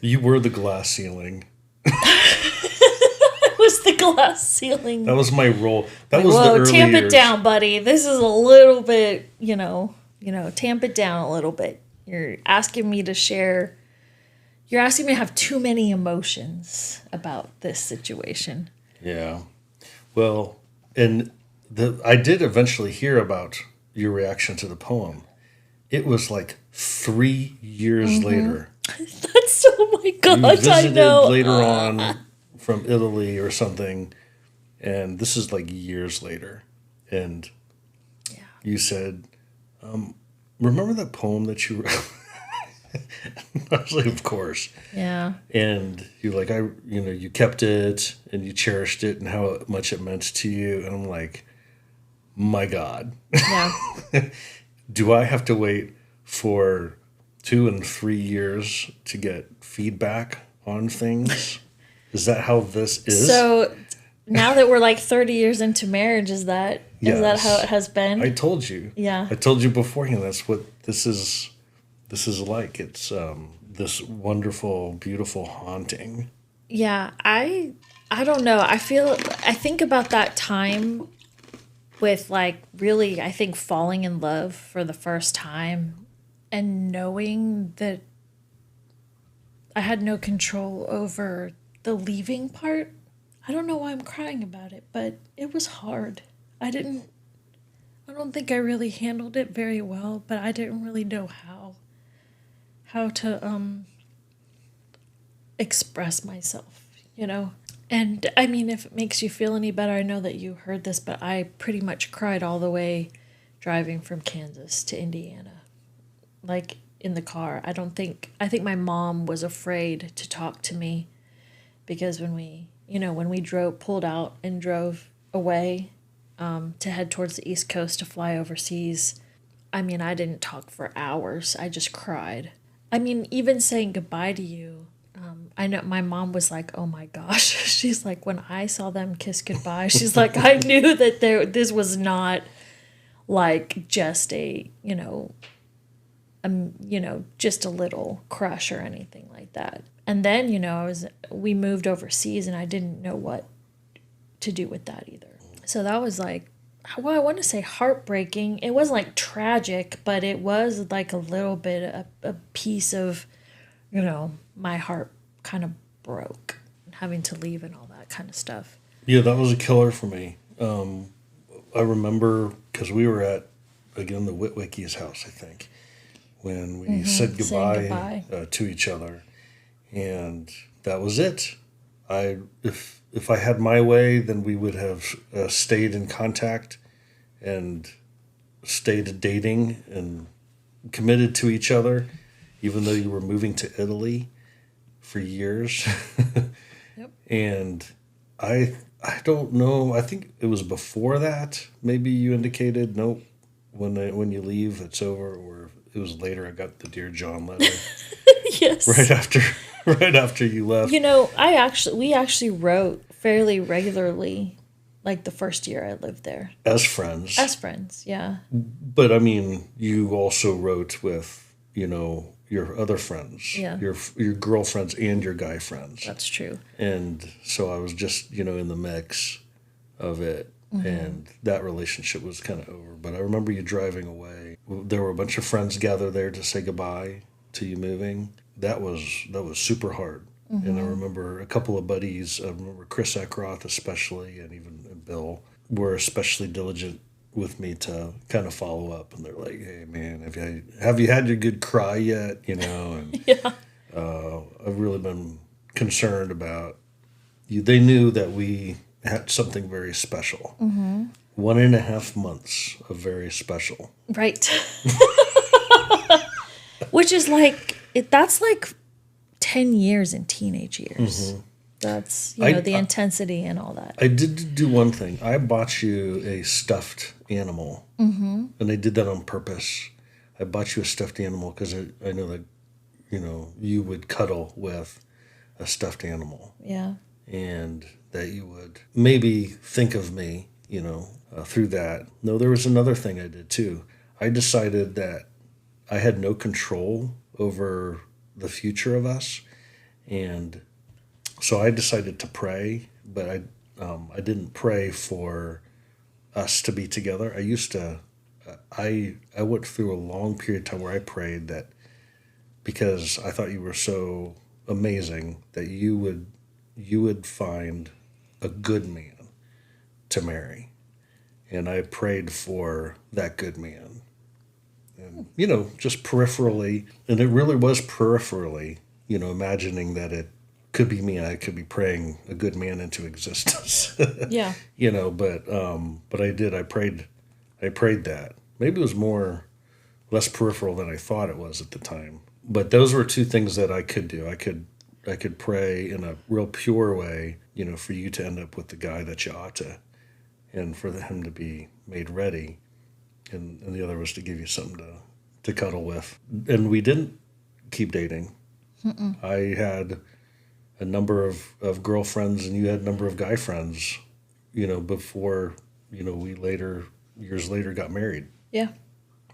You were the glass ceiling. It was the glass ceiling. That was my role. That Like, was the whoa, early tamp years. it down, buddy. This is a little bit, tamp it down a little bit. You're asking me to share. You're asking me to have too many emotions about this situation. Yeah. Well, and I did eventually hear about your reaction to the poem. It was like 3 years later. That's, oh my You gosh, I visited know. later on from Italy or something, and this is like years later. And Yeah. you said, remember that poem that you wrote? I was like, of course. Yeah. And you're like, you kept it and you cherished it and how much it meant to you. And I'm like, my God, Yeah. do I have to wait for 2 and 3 years to get feedback on things? Is that how this is? So now that we're like 30 years into marriage, is that Yes. how it has been? I told you. Yeah. I told you beforehand. That's what this is. This is like. It's this wonderful, beautiful haunting. Yeah, I don't know. I think about that time with like really, I think, falling in love for the first time and knowing that I had no control over the leaving part. I don't know why I'm crying about it, but it was hard. I don't think I really handled it very well, but I didn't really know how to express myself, And I mean, if it makes you feel any better, I know that you heard this, but I pretty much cried all the way driving from Kansas to Indiana. Like in the car. I think my mom was afraid to talk to me because when we pulled out and drove away to head towards the East Coast to fly overseas, I mean, I didn't talk for hours. I just cried. I mean, even saying goodbye to you, I know my mom was like, oh my gosh. She's like, when I saw them kiss goodbye, she's like, I knew that this was not like just just a little crush or anything like that. And then, we moved overseas and I didn't know what to do with that either. So that was like, well, I want to say heartbreaking. It wasn't like tragic, but it was like a little bit, a piece of, my heart kind of broke, having to leave and all that kind of stuff. Yeah, that was a killer for me. I remember because we were at, again, the Witwicki's house, I think, when we said goodbye, to each other. And that was it. If I had my way, then we would have stayed in contact and stayed dating and committed to each other, even though you were moving to Italy for years. Yep. And I don't know. I think it was before that. Maybe you indicated, nope, when you leave, it's over. Or it was later. I got the Dear John letter. Yes. Right after you left. We actually wrote fairly regularly, like the first year I lived there. As friends. As friends, yeah. But I mean, you also wrote with, your other friends. Yeah. Your girlfriends and your guy friends. That's true. And so I was just, in the mix of it. Mm-hmm. And that relationship was kind of over. But I remember you driving away. There were a bunch of friends gathered there to say goodbye to you moving. That was super hard. Mm-hmm. And I remember a couple of buddies, I remember Chris Eckroth especially, and even Bill, were especially diligent with me to kind of follow up. And they're like, hey, man, have you had your good cry yet? And Yeah. I've really been concerned about, they knew that we had something very special. 1.5 months of very special. Right. Which is like, that's like 10 years in teenage years. That's, the intensity and all that. I did do one thing. I bought you a stuffed animal. And I did that on purpose. I bought you a stuffed animal because I know that, you would cuddle with a stuffed animal. Yeah. And that you would maybe think of me, through that. No, there was another thing I did too. I decided that I had no control over the future of us. And so I decided to pray, but I didn't pray for us to be together. I used to, I went through a long period of time where I prayed that because I thought you were so amazing that you would find a good man to marry. And I prayed for that good man. And, just peripherally, and it really was peripherally, imagining that it could be me and I could be praying a good man into existence. Yeah. But I did. I prayed that. Maybe it was less peripheral than I thought it was at the time. But those were two things that I could do. I could pray in a real pure way, for you to end up with the guy that you ought to, and for him to be made ready. And the other was to give you something to cuddle with. And we didn't keep dating. I had a number of girlfriends and you had a number of guy friends, before, we years later got married. Yeah.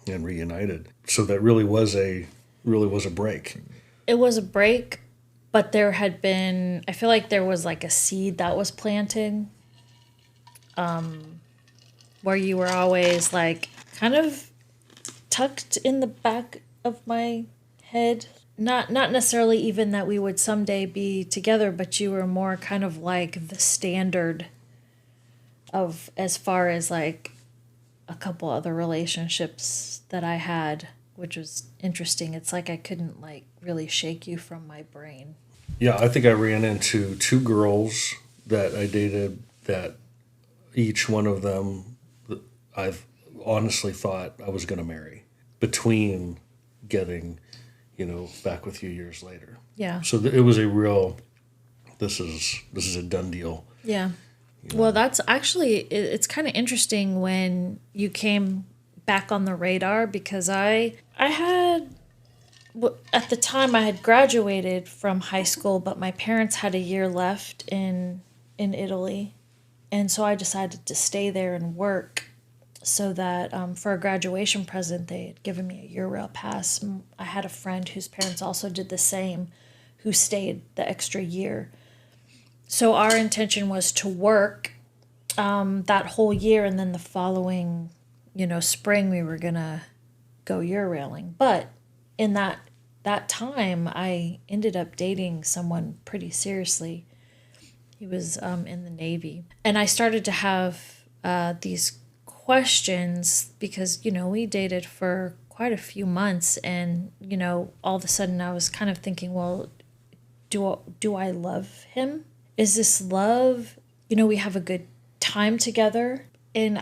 And reunited. So that really was a break. It was a break, but I feel like there was like a seed that was planted, where you were always like kind of tucked in the back of my head. Not necessarily even that we would someday be together, but you were more kind of like the standard of, as far as like a couple other relationships that I had, which was interesting. It's like I couldn't like really shake you from my brain. Yeah, I think I ran into 2 girls that I dated that each one of them I've honestly thought I was going to marry between getting, back with you years later. Yeah. So it was a real, this is a done deal. Yeah. Well, that's actually, it's kind of interesting when you came back on the radar, because I had, at the time I had graduated from high school, but my parents had a year left in Italy. And so I decided to stay there and work so that for a graduation present, they had given me a Eurail pass. I had a friend whose parents also did the same, who stayed the extra year. So our intention was to work that whole year, and then the following, spring we were gonna go Eurailing. But in that time, I ended up dating someone pretty seriously. He was in the Navy, and I started to have these questions because we dated for quite a few months, and all of a sudden I was kind of thinking, well, do I love him? Is this love? We have a good time together. And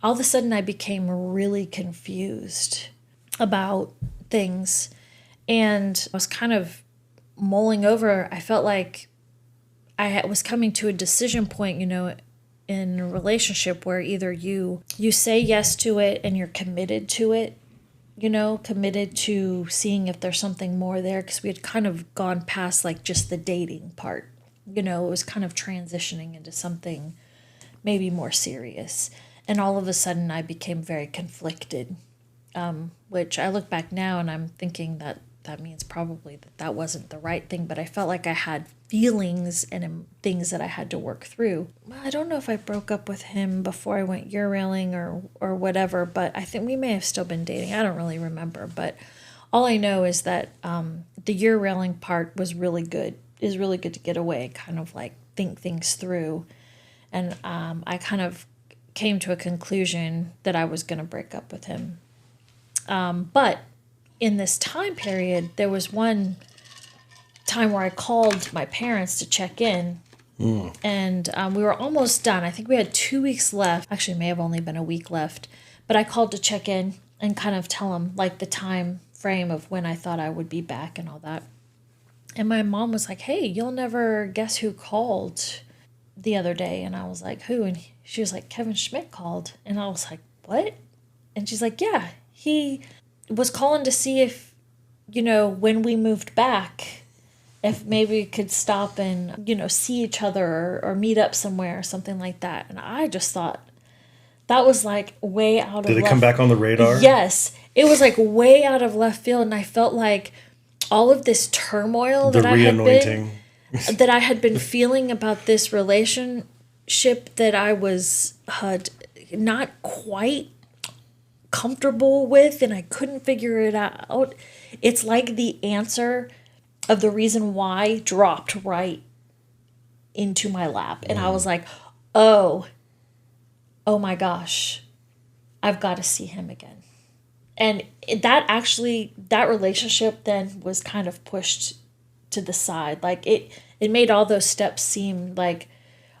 all of a sudden I became really confused about things. And I was kind of mulling over. I felt like I was coming to a decision point, in a relationship where either you say yes to it and you're committed to it, committed to seeing if there's something more there, because we had kind of gone past like just the dating part. It was kind of transitioning into something maybe more serious. And all of a sudden I became very conflicted, which I look back now and I'm thinking that means probably that wasn't the right thing, but I felt like I had feelings and things that I had to work through. Well, I don't know if I broke up with him before I went Eurailing or whatever, but I think we may have still been dating. I don't really remember, but all I know is that the Eurailing part was really good. It was really good to get away, kind of like think things through. And I kind of came to a conclusion that I was going to break up with him. But in this time period, there was one time where I called my parents to check in, And we were almost done. I think we had 2 weeks left. Actually, it may have only been a week left. But I called to check in and kind of tell him like the time frame of when I thought I would be back and all that. And my mom was like, "Hey, you'll never guess who called the other day." And I was like, "Who?" And she was like, "Kevin Schmidt called." And I was like, "What?" And she's like, "Yeah, he was calling to see if, when we moved back, if maybe we could stop and, see each other or meet up somewhere or something like that." And I just thought that was like way out of Did it come back on the radar? Yes. It was like way out of left field. And I felt like all of this turmoil The re-anointing. that I had been feeling about this relationship that I was not quite comfortable with, and I couldn't figure it out. It's like the answer of the reason why dropped right into my lap. And I was like, oh my gosh, I've got to see him again. And that relationship then was kind of pushed to the side. Like it made all those steps seem like,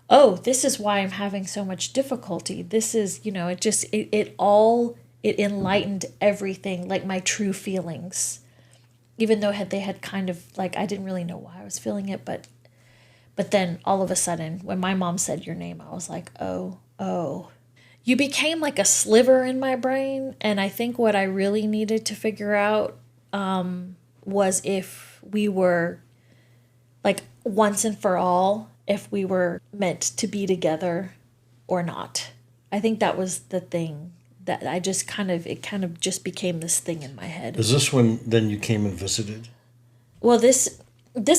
oh, this is why I'm having so much difficulty. This is, it enlightened everything, like my true feelings. Even though they had kind of like, I didn't really know why I was feeling it, but then all of a sudden when my mom said your name, I was like, oh. You became like a sliver in my brain, and I think what I really needed to figure out was if we were, like, once and for all, if we were meant to be together or not. I think that was the thing that it kind of just became this thing in my head. Is this when then you came and visited? Well, this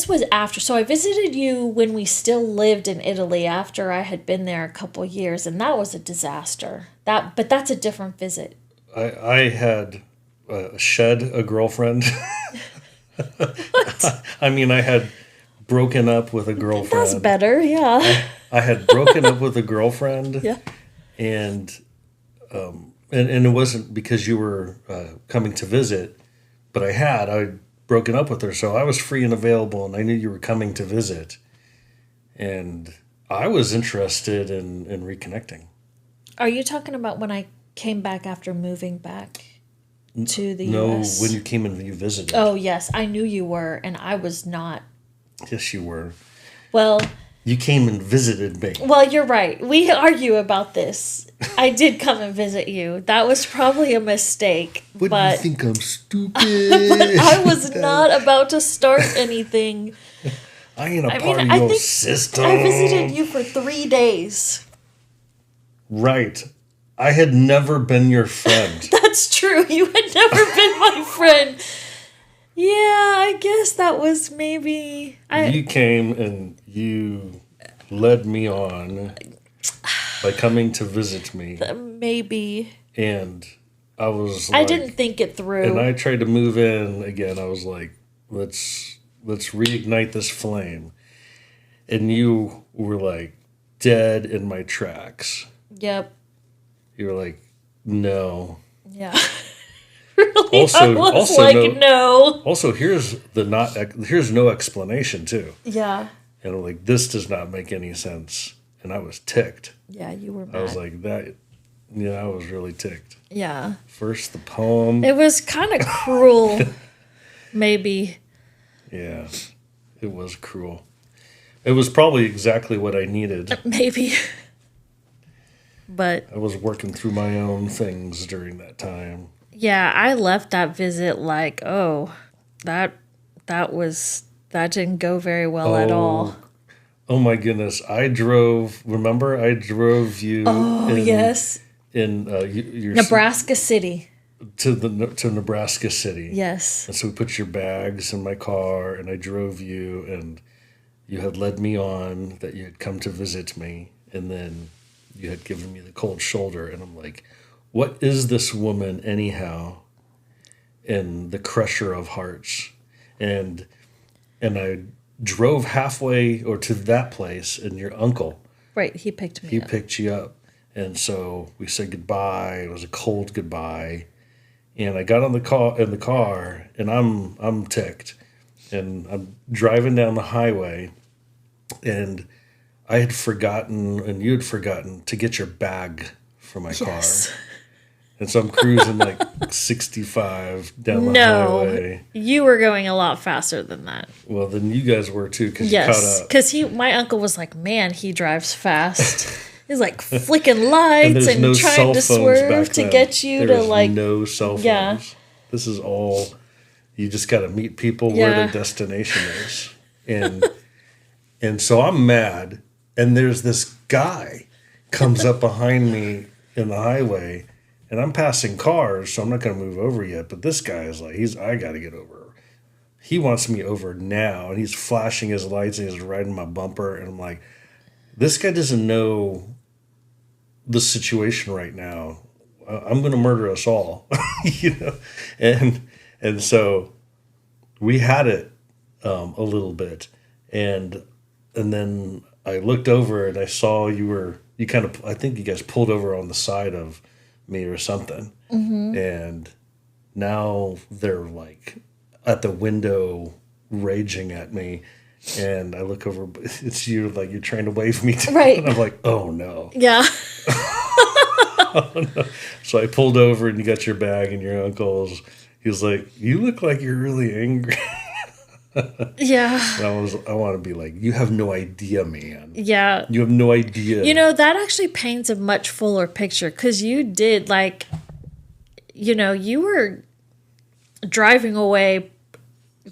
was after. So I visited you when we still lived in Italy after I had been there a couple years, and that was a disaster. But that's a different visit. I had shed a girlfriend. What? I mean, I had broken up with a girlfriend. That's better, yeah. I had broken up with a girlfriend. Yeah. And it wasn't because you were coming to visit, but I'd broken up with her, so I was free and available, and I knew you were coming to visit, and I was interested in reconnecting. Are you talking about when I came back after moving back to the U.S.? No, when you came and you visited. Oh, yes, I knew you were, and I was not. Yes, you were. Well, you came and visited me. Well, you're right. We argue about this. I did come and visit you. That was probably a mistake. But you think I'm stupid? But I was not about to start anything. I ain't a part of your system. I visited you for 3 days. Right. I had never been your friend. That's true. You had never been my friend. Yeah, I guess that was maybe... You came and you led me on by coming to visit me. Maybe. And I was like... I didn't think it through. And I tried to move in again. I was like, let's reignite this flame. And you were like dead in my tracks. Yep. You were like, no. Yeah. Really? Also, I was like, no. Also, here's no explanation too. Yeah. And I'm like, this does not make any sense. And I was ticked. Yeah, you were mad. I was like, that. Yeah, I was really ticked. Yeah. First the poem. It was kind of cruel. Maybe. Yeah, it was cruel. It was probably exactly what I needed. Maybe. But I was working through my own things during that time. Yeah, I left that visit like, oh, that didn't go very well at all. Oh my goodness. I drove you yes. In your Nebraska City. To Nebraska City. Yes. And so we put your bags in my car and I drove you, and you had led me on that you had come to visit me, and then you had given me the cold shoulder, and I'm like, what is this woman anyhow? And the crusher of hearts. And I drove halfway or to that place, and your uncle. Right, he picked me up. He picked you up. And so we said goodbye. It was a cold goodbye. And I got in the car, and I'm ticked. And I'm driving down the highway, and I had forgotten, and you had forgotten to get your bag from my Yes. car. And so I'm cruising like 65 down the No, highway. you were going a lot faster than that. Well, then you guys were too, because you Yes, caught up. because my uncle was like, man, he drives fast. He's like flicking lights There's and no trying cell to phones swerve back to then. get you There to was like, no cell phones. yeah. This is all, you just got to meet people where Yeah. their destination is. And so I'm mad, and there's this guy comes up behind me in the highway, and I'm passing cars, so I'm not going to move over yet. But this guy is like, I got to get over. He wants me over now, and he's flashing his lights, and he's riding my bumper, and I'm like, this guy doesn't know the situation right now. I'm going to murder us all, you know, and so we had it a little bit, and then I looked over and I saw you kind of, I think you guys pulled over on the side of me or something. And now they're like at the window raging at me. And I look over, it's you, like you're trying to wave me to, Right. and I'm like, oh no. Yeah. So I pulled over, and you got your bag, and your uncle's, he was like, you look like you're really angry. Yeah. And I want to be like, you have no idea, man. Yeah. You have no idea. You know, that actually paints a much fuller picture because you did, like, you know, you were driving away,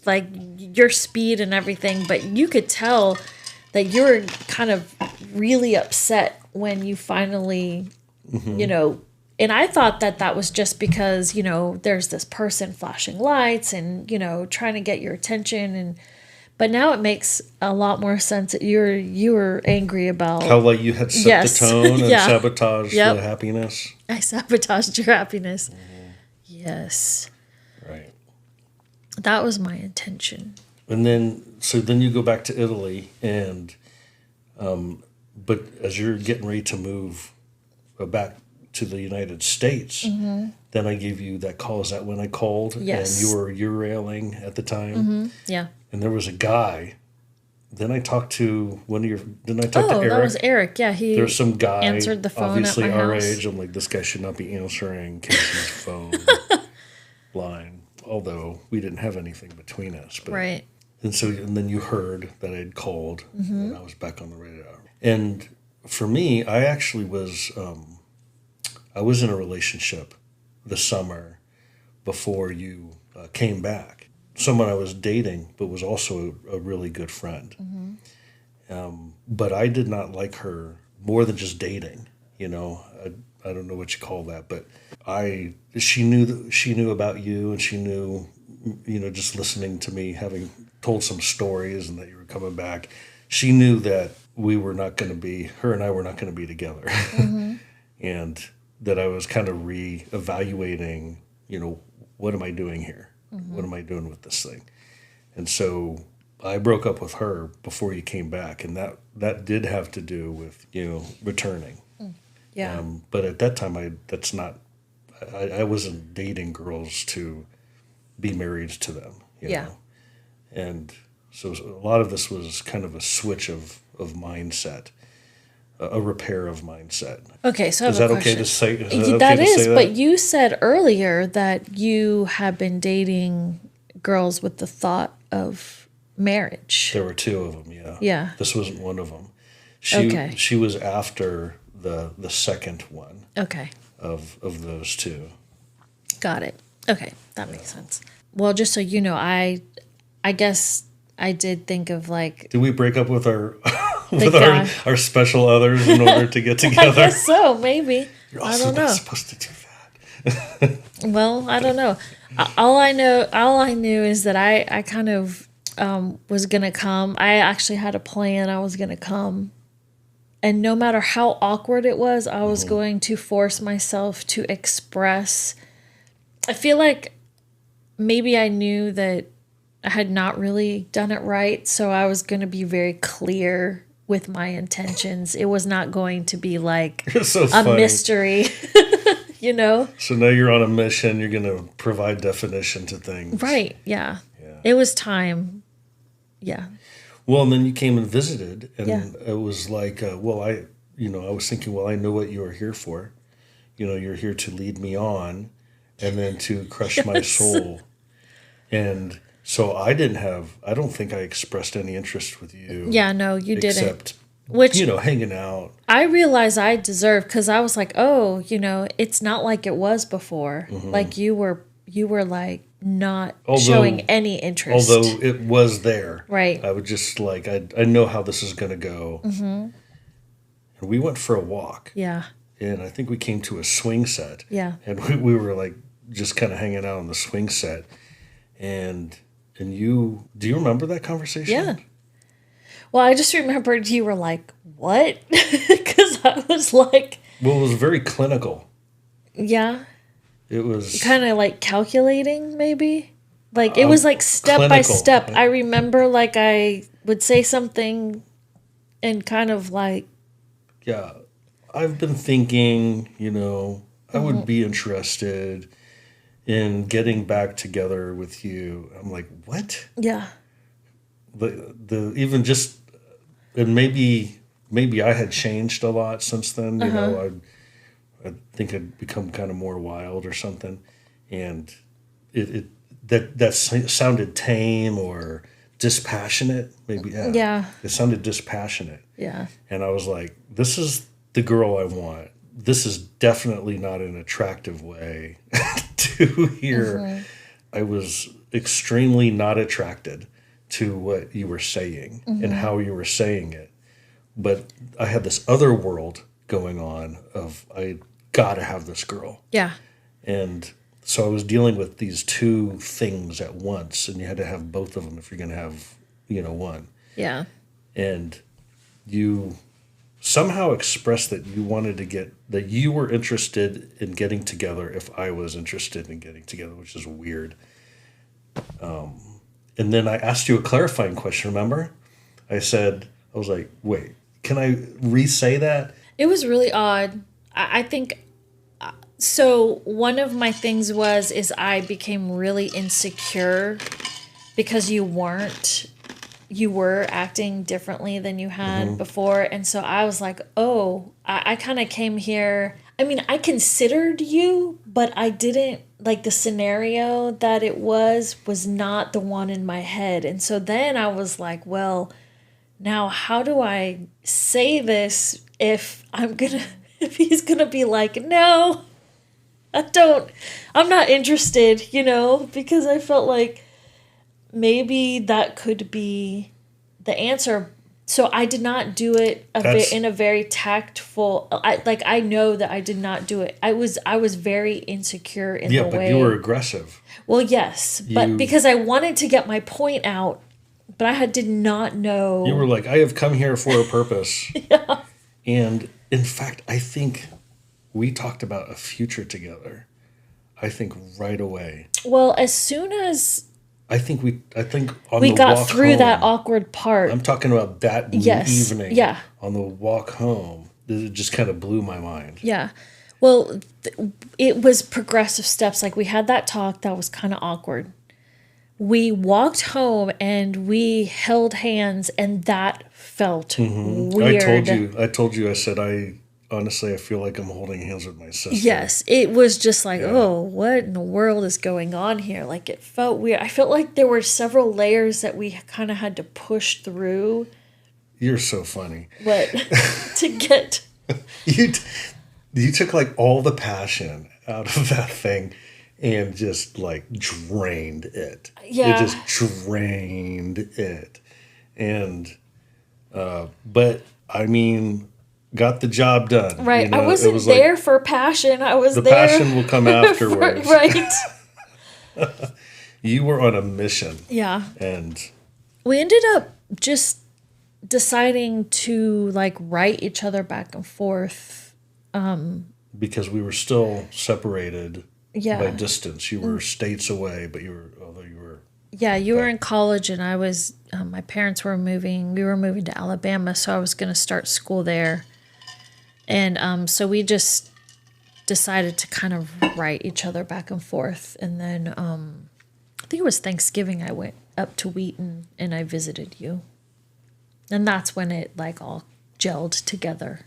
like, your speed and everything, but you could tell that you were kind of really upset when you finally, you know, and I thought that was just because, you know, there's this person flashing lights and, you know, trying to get your attention, but now it makes a lot more sense that you were angry about how like you had set Yes. the tone and Yeah. sabotaged Yep. the happiness. I sabotaged your happiness. Yes. Right. That was my intention. And then you go back to Italy, and but as you're getting ready to move back to the United States, then I gave you that call. Is that when I called? Yes. And you were Urailing at the time, Yeah. and there was a guy. Then I talked to Didn't I talk to Eric? That was Eric. Yeah, he There's some guy, answered the phone obviously at my our house. age. I'm like, this guy should not be answering Casey's phone line. Although we didn't have anything between us, but Right. and then you heard that I had called, and I was back on the radar. And for me, I actually was I was in a relationship the summer before you came back. Someone I was dating, but was also a really good friend. But I did not like her more than just dating. You know, I don't know what you call that, but she knew about you, and she knew, you know, just listening to me, having told some stories, and that you were coming back. She knew that her and I were not going to be together, and that I was kind of reevaluating. You know, what am I doing here? What am I doing with this thing? And so I broke up with her before you came back, and that did have to do with, you know, returning. Yeah. But at that time, I wasn't dating girls to be married to them. You know? And so a lot of this was kind of a switch of mindset, a repair of mindset. Okay, so I have Is a that okay question. to say? Is that okay That to is, say but you said earlier that you have been dating girls with the thought of marriage. There were two of them, yeah. Yeah. This wasn't one of them. Okay. She was after the second one Okay, of those two. got it. Okay, that makes sense. Well, just so you know, I guess I did think of like Did we break up with our guy. our special others in order to get I together? guess so, maybe. You're I also don't know. not supposed to do that. Well, I don't know. All I knew is that I kind of was gonna come. I actually had a plan. I was gonna come, and no matter how awkward it was, I was going to force myself to express. I feel like maybe I knew that I had not really done it right, so I was going to be very clear with my intentions. It was not going to be like It's so a funny. mystery, you know? So now you're on a mission. You're going to provide definition to things. Right, yeah. Yeah. It was time. Yeah. Well, and then you came and visited, and Yeah. it was like, I was thinking, well, I know what you are here for. You're here to lead me on, and then to crush my Yes. soul. And so I don't think I expressed any interest with you. Yeah, no, you didn't. Except, Which hanging out. I realized I deserved because I was like, oh, it's not like it was before. Like you were like not showing any interest. Although it was there. Right. I would just like, I know how this is going to go. Mm-hmm. And we went for a walk. Yeah. And I think we came to a swing set. Yeah. And we were like just kind of hanging out on the swing set. And do you remember that conversation? Yeah. Well, I just remembered you were like, what? Because I was like, Well, it was very clinical. yeah, It was kind of like calculating maybe. Like it was like step by clinical. step. I remember like I would say something and kind of like, yeah. I've been thinking, I would be interested in getting back together with you. I'm like, what? yeah, The even just, and maybe I had changed a lot since then. I think I'd become kind of more wild or something, and that sounded tame or dispassionate. Maybe Yeah. It sounded dispassionate, yeah, and I was like, this is the girl I want. This is definitely not an attractive way to hear. I was extremely not attracted to what you were saying and how you were saying it. But I had this other world going on of I gotta have this girl. yeah, And so I was dealing with these two things at once, and you had to have both of them if you're gonna have, one. yeah, And you somehow expressed that that you were interested in getting together if I was interested in getting together, which is weird. And then I asked you a clarifying question, remember? I was like, wait, can I re-say that? It was really odd. I think so. One of my things is I became really insecure because you were acting differently than you had before. And so I was like, oh, I kind of came here. I mean, I considered you, but I didn't like the scenario that it was not the one in my head. And so then I was like, well, now how do I say this if he's gonna be like, no, I'm not interested, because I felt like maybe that could be the answer. So I did not do it in a very tactful. I know that I did not do it. I was very insecure in the way. Yeah, but you were aggressive. Well, yes, but because I wanted to get my point out, but I did not know. You were like, I have come here for a purpose. Yeah. And in fact, I think we talked about a future together. I think right away. Well, as soon as I think on we the got walk through home, that awkward part. I'm talking about that Yes. evening. Yeah. On the walk home, it just kind of blew my mind. Yeah. Well, it was progressive steps. Like we had that talk that was kind of awkward. We walked home and we held hands, and that felt weird. I told you, I said, honestly, I feel like I'm holding hands with my sister. Yes, it was just like, oh, what in the world is going on here? Like, it felt weird. I felt like there were several layers that we kind of had to push through. You're so funny. But to get... You took like all the passion out of that thing and just like drained it. Yeah. It just drained it. And, but I mean... got the job done. Right. I wasn't there for passion. I was there. The passion will come afterwards. Right. You were on a mission. Yeah. And we ended up just deciding to like write each other back and forth. Because we were still separated by Yeah. distance. You were states away, but you were. Yeah, you were in college, and I was. My parents were moving. We were moving to Alabama, so I was going to start school there. And so we just decided to kind of write each other back and forth. And then I think it was Thanksgiving I went up to Wheaton and I visited you. And that's when it like all gelled together.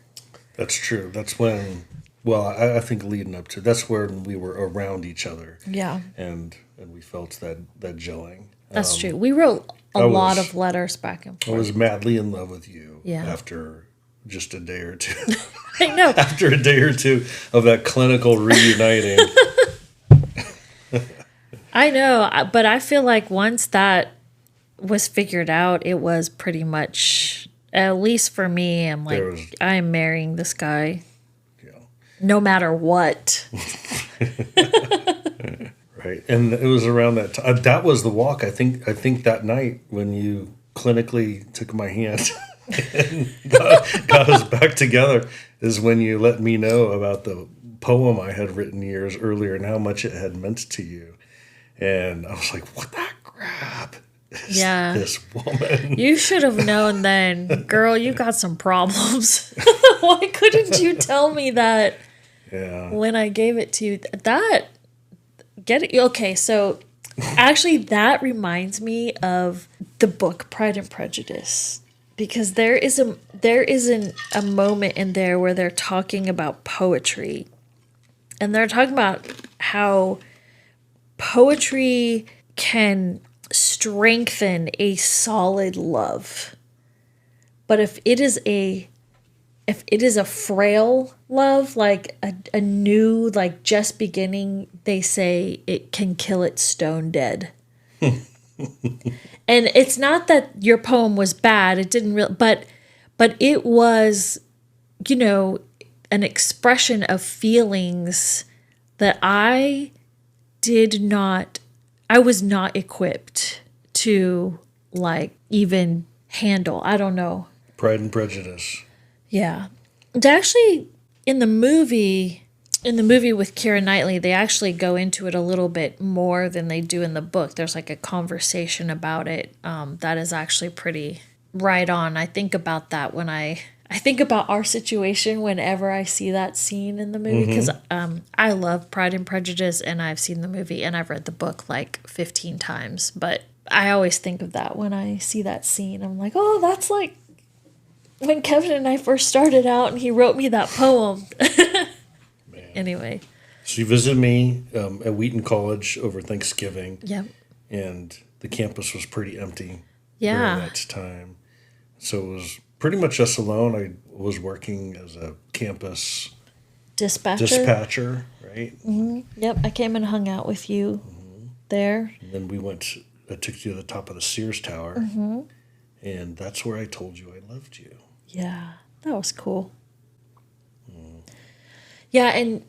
That's true. That's when, well, I think leading up to, that's when we were around each other. Yeah. And we felt that gelling. That's true. We wrote a lot of letters back and I forth. was madly in love with you Yeah. after just a day or two. I know. After a day or two of that clinical reuniting. I know, but I feel like once that was figured out, it was pretty much, at least for me, I'm like, I'm marrying this guy. Yeah. No matter what. Right. And it was around that time. That was the walk. I think that night when you clinically took my hand and got us back together is when you let me know about the poem I had written years earlier and how much it had meant to you. And I was like, what the crap is this woman? You should have known then, girl, you got some problems. Why couldn't you tell me that when I gave it to you? Okay, so actually that reminds me of the book Pride and Prejudice. Because there is a moment in there where they're talking about poetry. And they're talking about how poetry can strengthen a solid love. But if it is a frail love, like a new, like just beginning, they say it can kill it stone dead. And it's not that your poem was bad. It didn't really, but it was, an expression of feelings that I was not equipped to like even handle. I don't know. Pride and Prejudice. Yeah. And actually, in the movie with Keira Knightley, they actually go into it a little bit more than they do in the book. There's like a conversation about it that is actually pretty right on. I think about that when I think about our situation whenever I see that scene in the movie, because I love Pride and Prejudice, and I've seen the movie and I've read the book like 15 times. But I always think of that when I see that scene. I'm like, oh, that's like when Kevin and I first started out and he wrote me that poem. Anyway. So you visited me at Wheaton College over Thanksgiving. Yep. And the campus was pretty empty during that time. So it was pretty much us alone. I was working as a campus dispatcher, right? Mm-hmm. Yep. I came and hung out with you there. And then I took you to the top of the Sears Tower. Mm-hmm. And that's where I told you I loved you. Yeah. That was cool. Yeah, and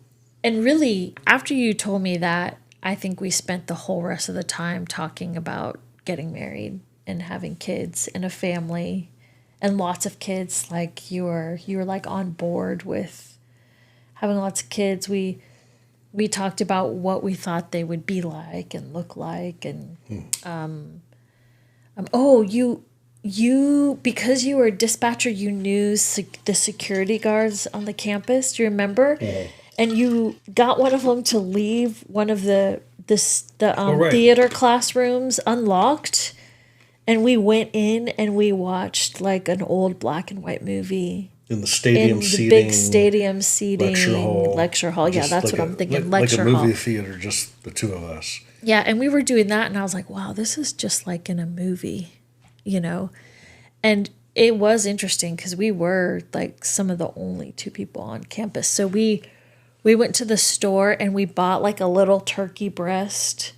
really, after you told me that, I think we spent the whole rest of the time talking about getting married and having kids and a family and lots of kids. Like you were like on board with having lots of kids. We talked about what we thought they would be like and look like, and you because you were a dispatcher, you knew the security guards on the campus. Do you remember? Yeah. And you got one of them to leave one of the theater classrooms unlocked, and we went in and we watched like an old black and white movie in the stadium in the seating, big stadium seating lecture hall. Yeah, that's what I'm thinking. Like lecture a movie hall. theater, just the two of us. Yeah, and we were doing that, and I was like, wow, this is just like in a movie. And it was interesting because we were like some of the only two people on campus. So we went to the store and we bought like a little turkey breast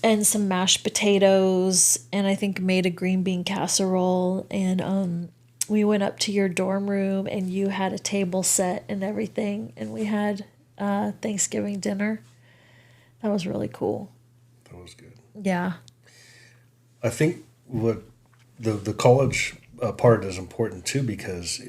and some mashed potatoes, and I think made a green bean casserole. And we went up to your dorm room and you had a table set and everything, and we had Thanksgiving dinner. That was really cool. That was good. Yeah. I think what the college part is important too, because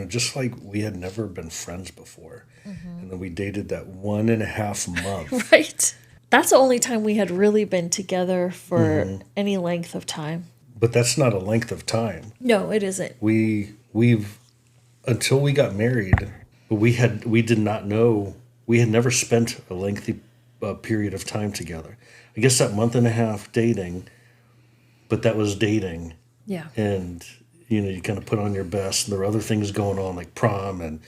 just like we had never been friends before, and then we dated that 1.5 months. Right. That's the only time we had really been together for any length of time. But that's not a length of time. No, it isn't. We've until we got married, we did not know, we had never spent a lengthy period of time together. I guess that 1.5 months dating, but that was dating. Yeah. And you kind of put on your best, and there are other things going on like prom and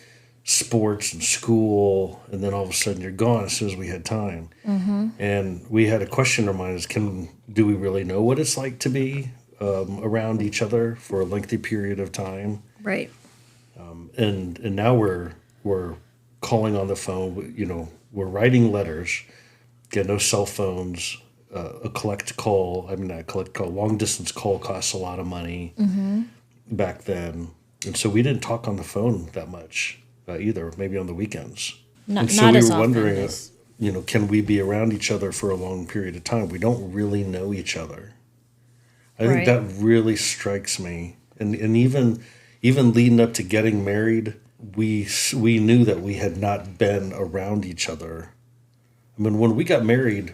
sports and school, and then all of a sudden you're gone as soon as we had time. And we had a question in our minds: do we really know what it's like to be around each other for a lengthy period of time? Right. And now we're calling on the phone. We're writing letters. Get no cell phones. A long distance call costs a lot of money back then, and so we didn't talk on the phone that much either. Maybe on the weekends. Not, And so not we as were often wondering, as, can we be around each other for a long period of time? We don't really know each other. I think Right. that really strikes me. And even leading up to getting married, we knew that we had not been around each other. I mean, when we got married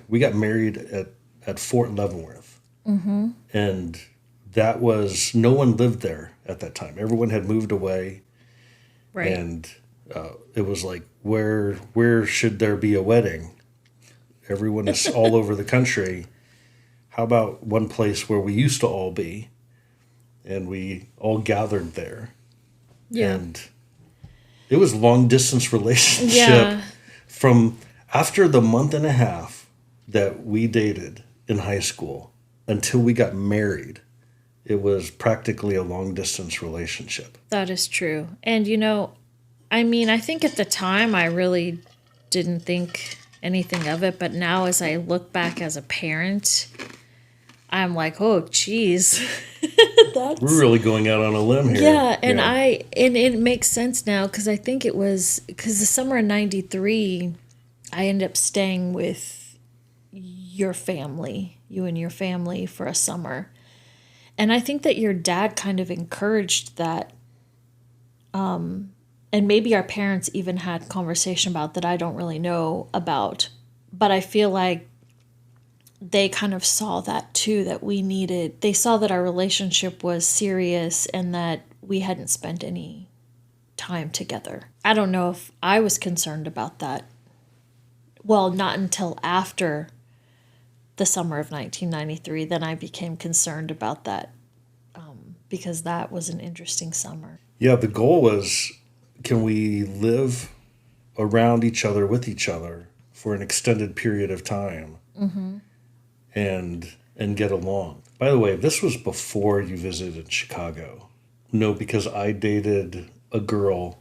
at Fort Leavenworth. And that was, no one lived there at that time. Everyone had moved away. right. And it was like, where should there be a wedding? Everyone is all over the country. How about one place where we used to all be? And we all gathered there. Yeah. And it was long distance relationship Yeah. from after the month and a half that we dated in high school until we got married. It was practically a long distance relationship. That is true. And I think at the time I really didn't think anything of it, but now as I look back as a parent, I'm like, oh, geez. That's... We're really going out on a limb here. Yeah, and it makes sense now because I think it was because the summer of '93, I ended up staying with you and your family for a summer. And I think that your dad kind of encouraged that. And maybe our parents even had conversation about that I don't really know about. But I feel like they kind of saw that too, that they saw that our relationship was serious and that we hadn't spent any time together. I don't know if I was concerned about that. Well, not until after the summer of 1993, then I became concerned about that because that was an interesting summer. Yeah, the goal was, can we live around each other with each other for an extended period of time and get along? By the way, this was before you visited Chicago. No, because I dated a girl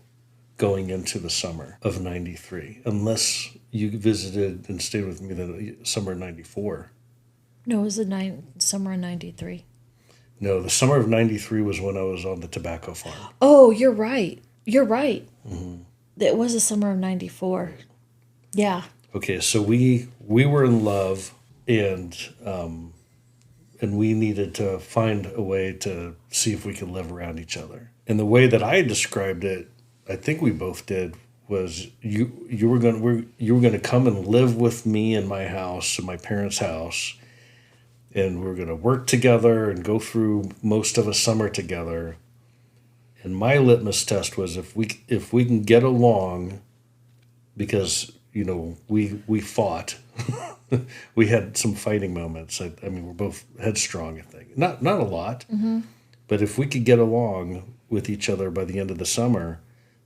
going into the summer of 93, unless you visited and stayed with me the summer of 94. No, it was the summer of 93. No, the summer of 93 was when I was on the tobacco farm. Oh, you're right. You're right. It was the summer of 94. Yeah. Okay, so we were in love, and we needed to find a way to see if we could live around each other. And the way that I described it, I think we both did, was you were going to come and live with me in my house, in my parents' house, and we're going to work together and go through most of a summer together. And my litmus test was if we can get along, because we fought. We had some fighting moments. I mean, we're both headstrong, I think. Not a lot, but if we could get along with each other by the end of the summer,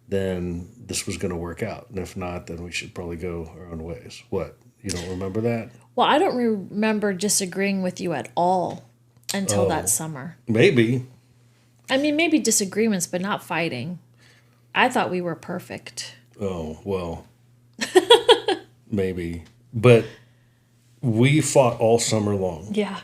then this was going to work out. And if not, then we should probably go our own ways. What? You don't remember that? Well, I don't remember disagreeing with you at all until that summer. Maybe. I mean, maybe disagreements, but not fighting. I thought we were perfect. Oh, well, maybe. But we fought all summer long. Yeah.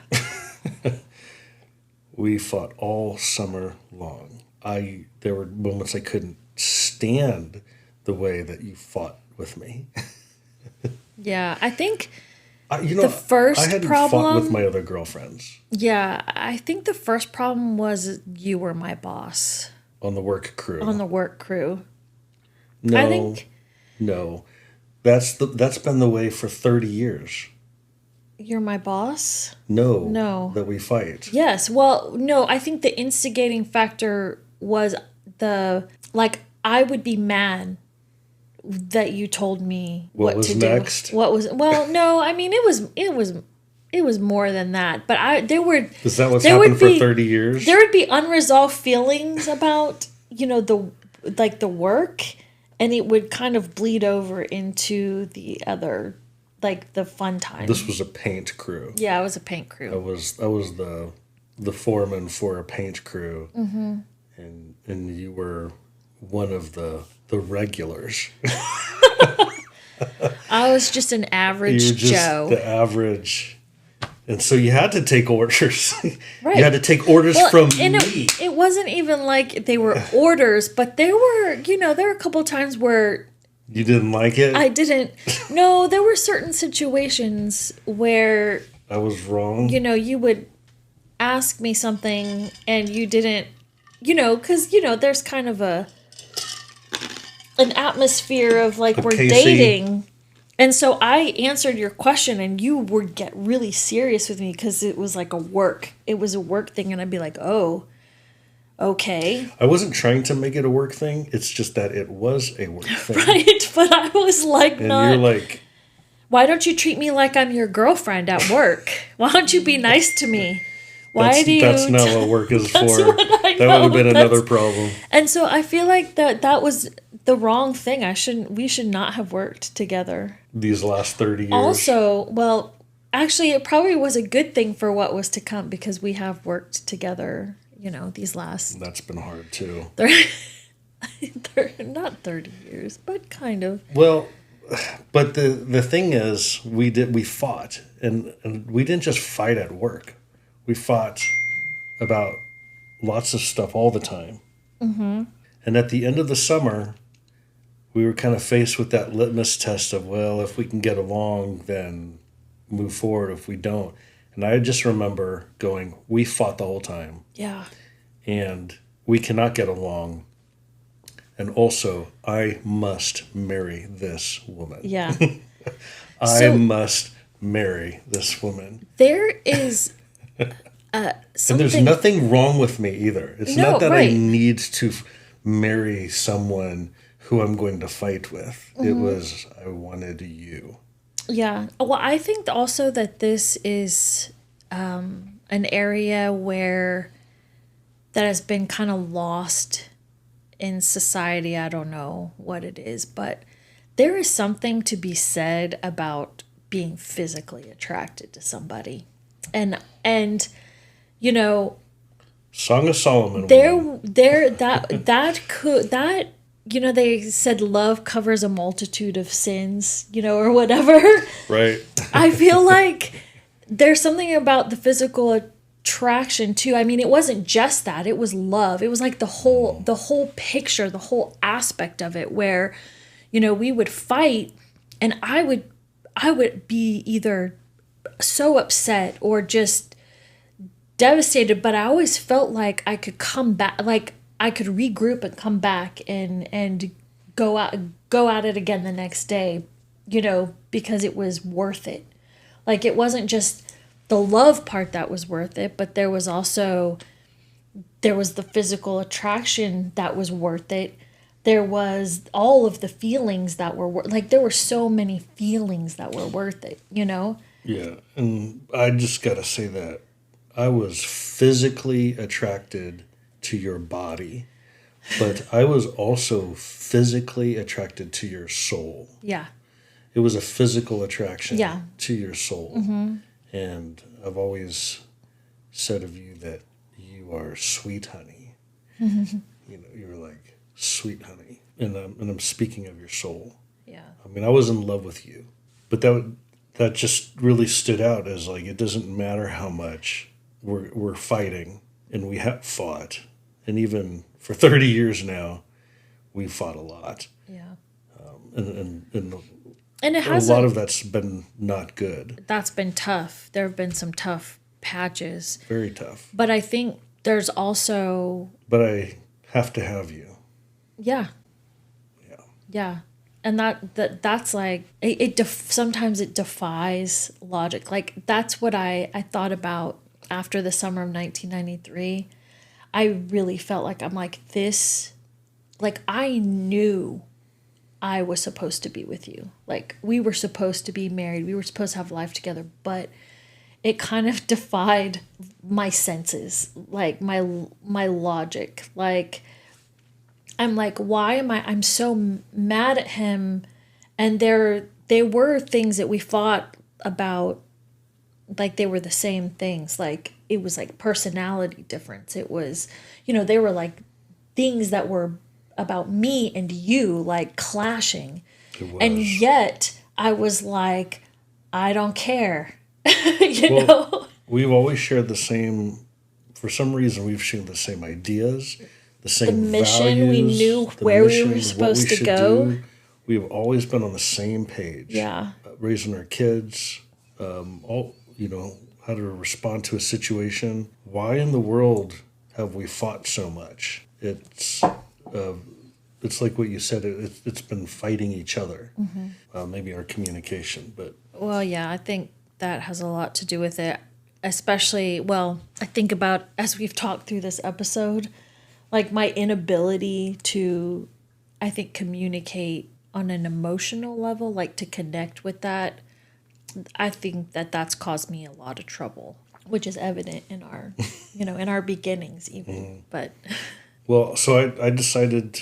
We fought all summer long. There were moments I couldn't stand the way that you fought with me. Yeah, I think the first I hadn't problem fought with my other girlfriends Yeah, I think the first problem was you were my boss on the work crew. on the work crew. No, I think no, that's been the way for 30 years. you're my boss? No, that we fight. Yes. Well, no, I think the instigating factor was I would be mad that you told me what was to next? do. What was no, I mean it it was more than that. But Is that what's there happened would for be 30 years? there would be unresolved feelings about, the work, and it would kind of bleed over into the other, like the fun time. This was a paint crew. Yeah, it was a paint crew. I was the foreman for a paint crew, and you were one of the regulars. I was just an average You were just Joe. the average, and so you had to take orders. Right. You had to take orders from me. It wasn't even like they were orders, but there were a couple times where You didn't like it? I didn't. No, there were certain situations where I was wrong. you would ask me something and you didn't, because there's kind of an atmosphere of like we're Casey. dating. And so I answered your question and you would get really serious with me because it was like it was a work thing, and I'd be like, oh, okay. I wasn't trying to make it a work thing. It's just that it was a work thing. Right, but I was like, And you're like, why don't you treat me like I'm your girlfriend at work? Why don't you be nice to me? Why do you? That's not what work is for. What I That would know, have been another problem. And so I feel like that was the wrong thing. We should not have worked together. These last 30 years. Also, well, actually, it probably was a good thing for what was to come because we have worked together, these last. That's been hard too. Not 30 years, but kind of. Well, but the thing is, we fought, and we didn't just fight at work. We fought about lots of stuff all the time. Mm-hmm. And at the end of the summer, we were kind of faced with that litmus test of, well, if we can get along, then move forward. If we don't. And I just remember going, we fought the whole time. Yeah. And we cannot get along. And also, I must marry this woman. Yeah. I must marry this woman. There is something. And there's nothing wrong with me either. It's not that right. I need to marry someone who I'm going to fight with. Mm-hmm. It was, I wanted you. Yeah. Well, I think also that this is an area that has been kind of lost in society. I don't know what it is, but there is something to be said about being physically attracted to somebody. And Song of Solomon. They said love covers a multitude of sins, or whatever. Right. I feel like there's something about the physical attraction too. I mean, it wasn't just that, it was love. It was like the whole picture, the whole aspect of it where, we would fight and I would be either so upset or just devastated, but I always felt like I could come back, like I could regroup and come back and go at it again the next day, because it was worth it. Like it wasn't just the love part that was worth it, but there was the physical attraction that was worth it. There was all of the feelings that were there were so many feelings that were worth it, Yeah, and I just got to say that I was physically attracted to your body, but I was also physically attracted to your soul. Yeah. It was a physical attraction Yeah. to your soul. Mm-hmm. And I've always said of you that you are sweet honey. Mm-hmm. You're like sweet honey. And I'm speaking of your soul. Yeah. I mean, I was in love with you. But that just really stood out as like, it doesn't matter how much we're fighting, and we have fought. And even for 30 years now, we've fought a lot. Yeah. And it has a lot of that's been not good. That's been tough. There have been some tough patches. Very tough. But I think there's also... But I have to have you. Yeah. Yeah. Yeah. And that's like, sometimes it defies logic. Like, that's what I thought about after the summer of 1993. I really felt like, I'm like, this, like, I knew I was supposed to be with you. Like, we were supposed to be married. We were supposed to have life together. But it kind of defied my senses, like my logic. Like, I'm like, why am I'm so mad at him? And they were things that we fought about, like they were the same things. Like it was like personality difference. It was, they were like things that were about me and you, like clashing. It was. And yet I was like, I don't care. you Well, know? we've always shared the same, for some reason, we've shared the same ideas, the same The mission, values, we knew the where we mission, were what supposed to should go. do. We've always been on the same page. Yeah. Raising our kids, all, how to respond to a situation. Why in the world have we fought so much? It's like what you said. It's been fighting each other. Maybe our communication, but Well, yeah, I think that has a lot to do with it. Especially, well, I think about, as we've talked through this episode, like my inability to, I think, communicate on an emotional level, like to connect with that. I think that that's caused me a lot of trouble, which is evident in our, in our beginnings even. But well, so I decided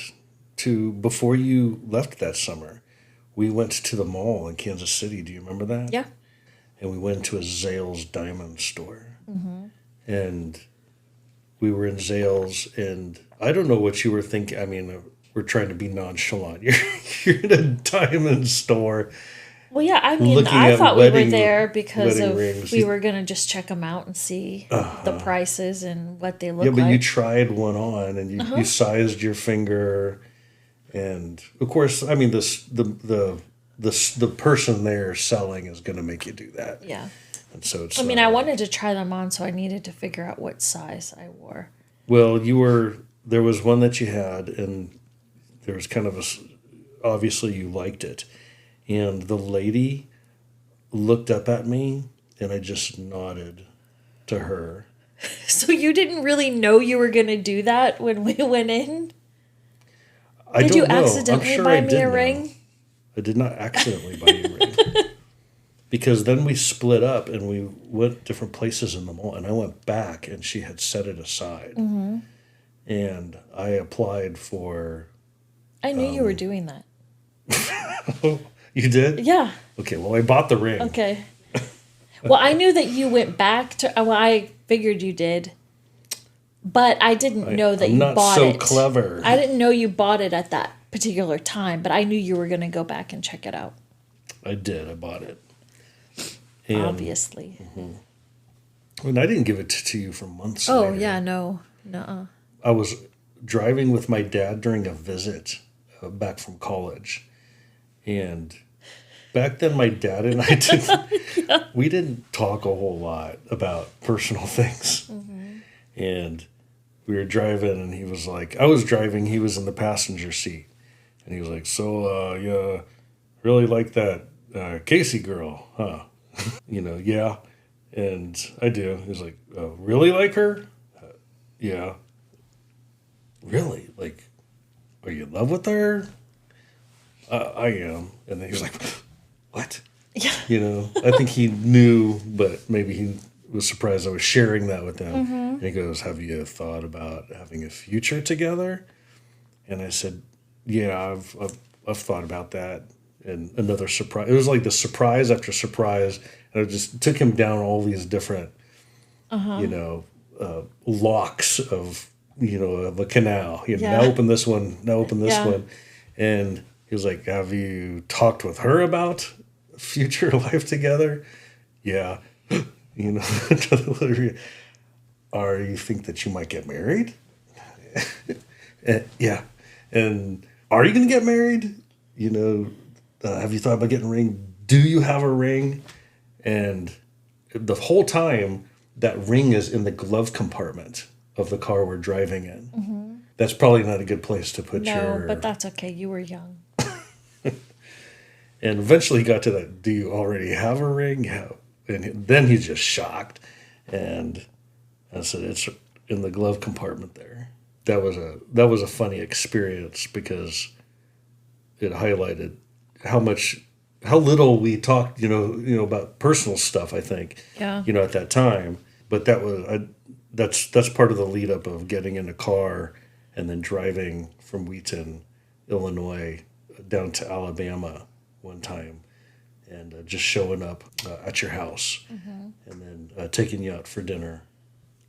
to, before you left that summer, we went to the mall in Kansas City. Do you remember that? yeah, And we went to a Zales diamond store. And we were in Zales, and I don't know what you were thinking. I mean, we're trying to be nonchalant. You're in a diamond store. well, yeah, I mean, Looking I at thought we were wedding- there because wedding of rings. we were gonna just check them out and see the prices and what they look Yeah, but like. you tried one on, and you sized your finger, and of course, I mean, the person there selling is going to make you do that. Yeah. And so it's. I mean, I wanted to try them on, so I needed to figure out what size I wore. Well, there was one that you had, and there was kind of obviously you liked it. And the lady looked up at me, and I just nodded to her. So you didn't really know you were going to do that when we went in? I Did don't you know. accidentally I'm sure buy I me did a know. ring? I did not accidentally buy you a ring. Because then we split up and we went different places in the mall, and I went back and she had set it aside. And I applied for. I knew you were doing that. You did? Yeah. Okay, well, I bought the ring. Okay. Well, I knew that you went back to. Well, I figured you did, but I didn't know that I'm you not bought so it. clever. I didn't know you bought it at that particular time, but I knew you were going to go back and check it out. I did. I bought it. And, Obviously. And I didn't give it to you for months Oh later. yeah, no. I was driving with my dad during a visit back from college. And back then, my dad and I didn't, we didn't talk a whole lot about personal things. And we were driving, and he was like, I was driving, he was in the passenger seat. And he was like, so, yeah, really like that Casey girl, huh? Yeah. And I do. He was like, really like her? Yeah. Really? Like, are you in love with her? I am. And then he was like, what? Yeah. I think he knew, but maybe he was surprised I was sharing that with him. And he goes, have you thought about having a future together? And I said, yeah, I've thought about that. And another surprise. It was like the surprise after surprise. And I just took him down all these different, locks of, of a canal. Yeah. Now open this one, now open this Yeah. one. And he was like, have you talked with her about future life together? Yeah. Are you think that you might get married? Yeah. And are you going to get married? Have you thought about getting a ring? Do you have a ring? And the whole time, that ring is in the glove compartment of the car we're driving in. That's probably not a good place to put No, your... but that's okay. You were young. And eventually he got to that, do you already have a ring? Yeah. And then he's just shocked. And I said, it's in the glove compartment there. That was a funny experience because it highlighted how much how little we talked, about personal stuff. I think, Yeah. at that time. But that's part of the lead up of getting in a car and then driving from Wheaton, Illinois, down to Alabama one time, and just showing up at your house, and then taking you out for dinner,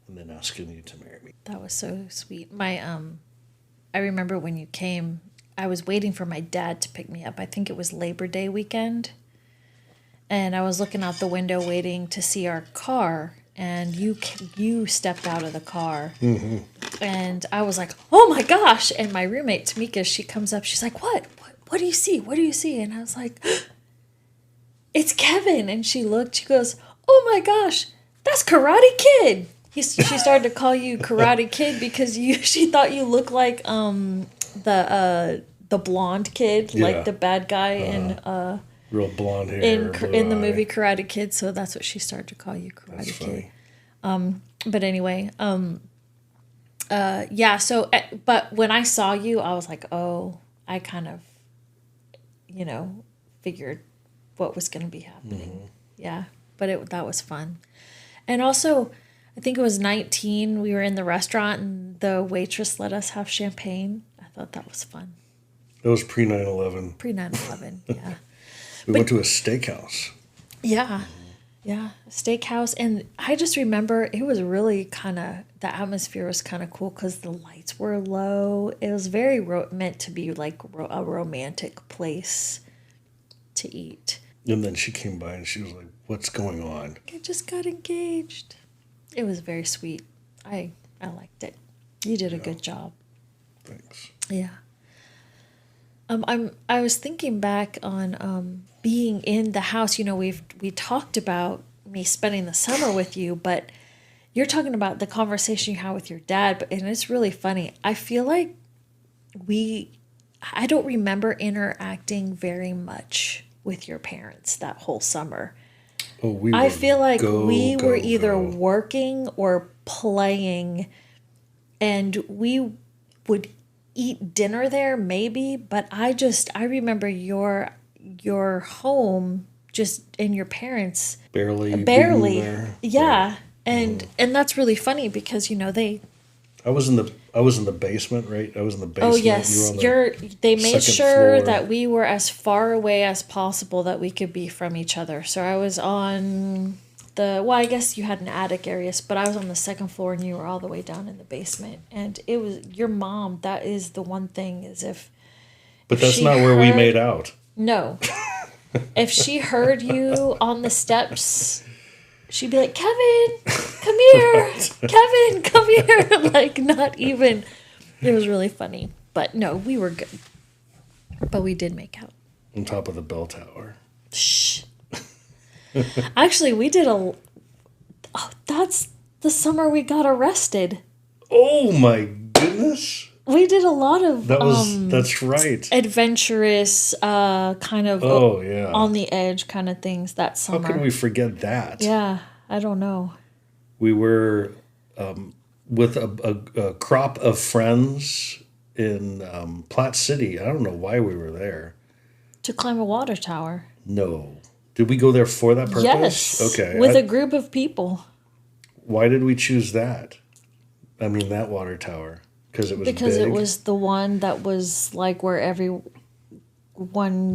and then asking you to marry me. That was so sweet. I remember when you came, I was waiting for my dad to pick me up. I think it was Labor Day weekend. And I was looking out the window waiting to see our car, and you stepped out of the car. Mm-hmm. And I was like, "Oh my gosh." And my roommate Tamika, she comes up, she's like, What do you see? What do you see?" And I was like, "It's Kevin." And she looked, she goes, "Oh my gosh, that's Karate Kid." She started to call you Karate Kid because she thought you looked like the blonde kid, like the bad guy in real blonde hair in the movie Karate Kid. So that's what she started to call you, Karate Kid. But anyway, yeah. So, but when I saw you, I was like, oh, I kind of, figured what was going to be happening. Mm-hmm. Yeah, but that was fun, and also. I think it was 19. We were in the restaurant and the waitress let us have champagne. I thought that was fun. It was pre 9/11. Pre 9/11, yeah. We went to a steakhouse. Yeah, yeah, a steakhouse. And I just remember it was really the atmosphere was kind of cool because the lights were low. It was very meant to be like a romantic place to eat. And then she came by and she was like, "What's going on?" I just got engaged. It was very sweet. I liked it. You did a good job. Thanks. Yeah. I was thinking back on being in the house. We talked about me spending the summer with you, but you're talking about the conversation you had with your dad. And it's really funny. I feel like I don't remember interacting very much with your parents that whole summer. Oh, I feel like we were either working or playing, and we would eat dinner there maybe, but I remember your home just and your parents barely yeah. And that's really funny because they I was in the basement, right? I was in the basement. Oh yes, they made sure that we were as far away as possible that we could be from each other. So I was on I guess you had an attic area, but I was on the second floor and you were all the way down in the basement. And it was your mom. That is the one thing is if. But that's not where we made out. No, if she heard you on the steps. She'd be like, "Kevin, come here. Kevin, come here." Like, not even. It was really funny. But no, we were good. But we did make out. On top of the bell tower. Shh. Actually, we did that's the summer we got arrested. Oh my goodness. We did a lot of that's right. Adventurous kind of on the edge kind of things that summer. How could we forget that? Yeah, I don't know. We were with a crop of friends in Platte City. I don't know why we were there. To climb a water tower. No. Did we go there for that purpose? Yes. Okay. With a group of people. Why did we choose that? I mean, that water tower. Because it was the one that was like where everyone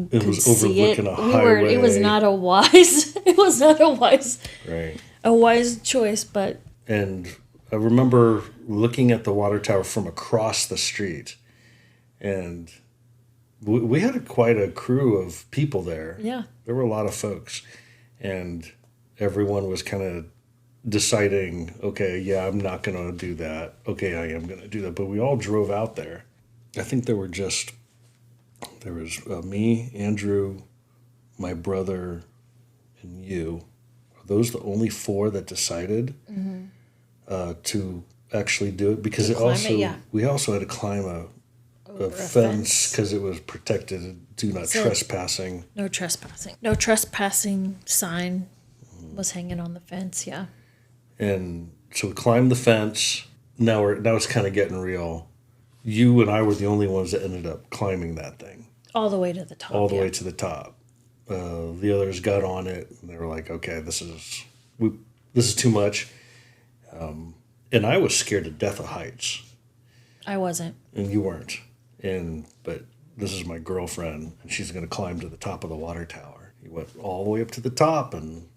could see it. It was not a wise. It was not a wise. Right. A wise choice, but. And I remember looking at the water tower from across the street, and we had quite a crew of people there. Yeah. There were a lot of folks, and everyone was kind of deciding, okay, yeah, I'm not going to do that. Okay, I am going to do that. But we all drove out there. I think there was me, Andrew, my brother, and you. Are those the only four that decided to actually do it? Because we also had to climb a fence because it was protected. Do not trespassing. No trespassing. No trespassing sign was hanging on the fence. Yeah. And so we climbed the fence. Now it's kind of getting real. You and I were the only ones that ended up climbing that thing. All the way to the top. All the way to the top. The others got on it, and they were like, "Okay, this is too much." And I was scared to death of heights, I wasn't. and you weren't. But this is my girlfriend, and she's going to climb to the top of the water tower. He went all the way up to the top, and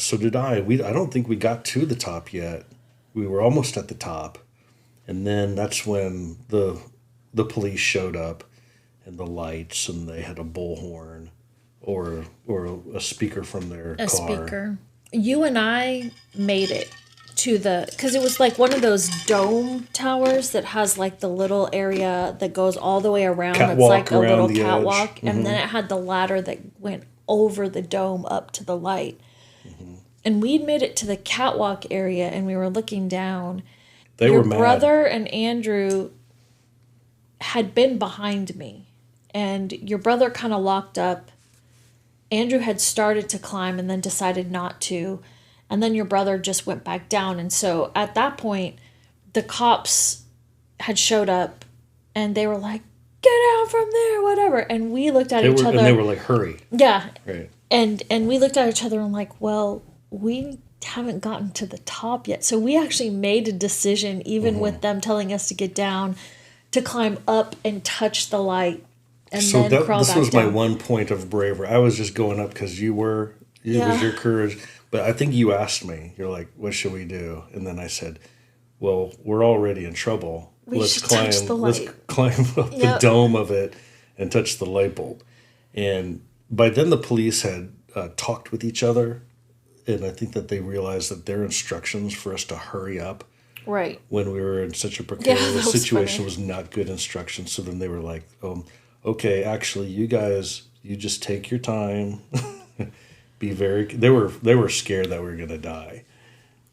so did I. I don't think we got to the top yet. We were almost at the top, and then that's when the police showed up, and the lights, and they had a bullhorn, or a speaker from their car. Speaker. You and I made it to because it was like one of those dome towers that has like the little area that goes all the way around. Catwalk it's like a around little the catwalk, edge. and then it had the ladder that went over the dome up to the light. And we'd made it to the catwalk area, and we were looking down. They were mad. Your brother and Andrew had been behind me, and your brother kind of locked up. Andrew had started to climb and then decided not to. And then your brother just went back down. And so at that point, the cops had showed up and they were like, "Get out from there," whatever. And we looked at each other. And they were like, "Hurry." Yeah. Right. And we looked at each other and like, well, we haven't gotten to the top yet. So we actually made a decision, even with them telling us to get down, to climb up and touch the light. And So then crawl this back was down. my one point of bravery. I was just going up because it was your courage. But I think you asked me, you're like, "What should we do?" And then I said, "Well, we're already in trouble. We should touch the light." Let's climb up the dome of it and touch the light bulb." And by then the police had talked with each other, and I think that they realized that their instructions for us to hurry up Right. when we were in such a precarious that was situation funny. was not good instructions. So then they were like, "Okay, actually, you guys, you just take your time." They were scared that we were gonna die.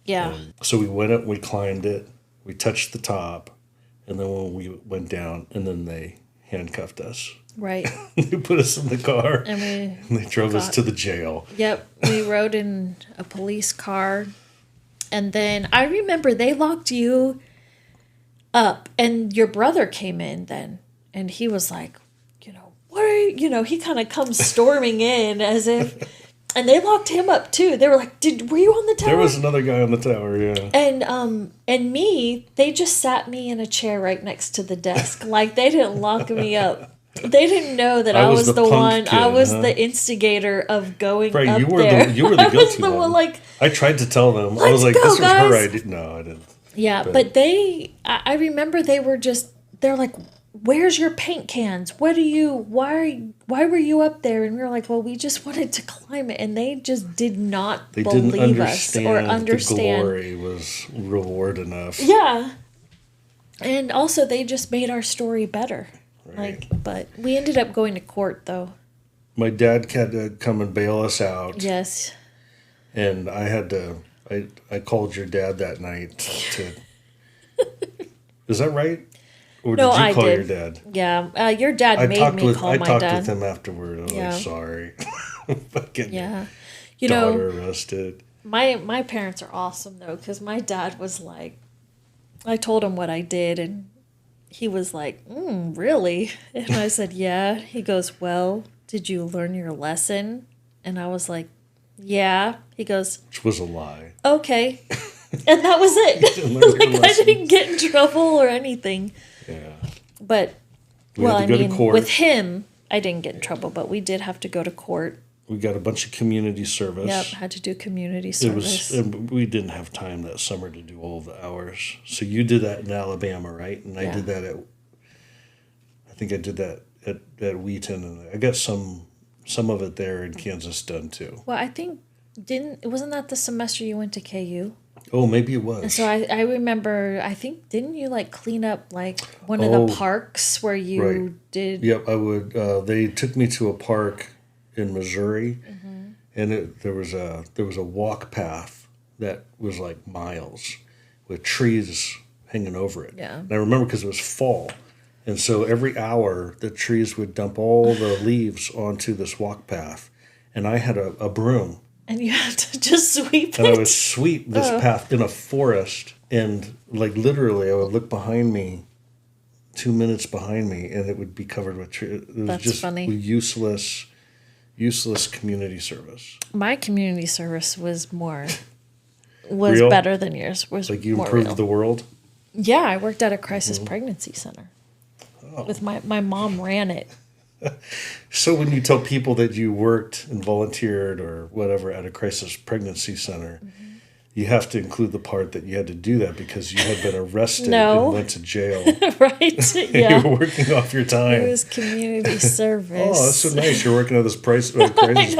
Yeah. So we went up, we climbed it, we touched the top, and then when we went down, and then they handcuffed us. Right. They put us in the car, And they drove us to the jail. Yep. We rode in a police car. And then I remember they locked you up, and your brother came in then, and he was like, "What are you," he kind of comes storming in as if, and they locked him up too. They were like, "Were you on the tower?" There was another guy on the tower, yeah. And me, they just sat me in a chair right next to the desk. Like, they didn't lock me up. They didn't know that I was the punk one. kid, I was huh? the instigator of going Right, up you were there. you were the I was guilty the one. one, like, I tried to tell them. I "Let's was like, go, "This was her guys." idea." No, I didn't. yeah. But I remember they're like, "Where's your paint cans? Why were you up there?" And we were like, "Well, we just wanted to climb it." And they just did not They didn't believe us or understand understand. the glory was reward enough. Yeah. And also they just made our story better. Right. But we ended up going to court though. My dad had to come and bail us out. Yes. And I had to. I called your dad that night to. Is that right? Or No, did you I call did. your dad? Yeah. Your dad made me call I my talked dad. with him afterward. I was Yeah. like, "Sorry, fucking Yeah. daughter arrested." My parents are awesome though, because my dad was like, I told him what I did, and he was like, "Really?" And I said, "Yeah." He goes, "Well, did you learn your lesson?" And I was like, "Yeah." He goes, Which was a lie. "Okay." And that was it. Didn't learn your Like, I didn't get in trouble or anything. Yeah. But, We had to go to court. with him, I didn't get in trouble, but we did have to go to court. We got a bunch of community service. Yep, had to do community It service. was. We didn't have time that summer to do all the hours. So you did that in Alabama, right? And I did that I think I did that at Wheaton, and I got some of it there in Kansas done too. Well, I think wasn't that the semester you went to KU? Oh, maybe it was. And so I remember, I think, didn't you like clean up like one of the parks where you right. did? Yep, I would. They took me to a park in Missouri, and there was a walk path that was like miles with trees hanging over it. Yeah. And I remember because it was fall, and so every hour the trees would dump all the leaves onto this walk path, and I had a broom. And you had to just sweep And I it. would sweep this path in a forest, and like literally, I would look behind me, 2 minutes behind me, and it would be covered with trees. It was That's just funny. useless. useless community service? My community service was Real? better than yours. Was Like you more improved real. the world? Yeah, I worked at a crisis pregnancy center. With my mom ran it. So when you tell people that you worked and volunteered or whatever at a crisis pregnancy center, you have to include the part that you had to do that because you had been arrested No. and went to jail. Right? And Yeah. you were working off your time. It was community service. Oh, that's so nice. You're working at this crisis know.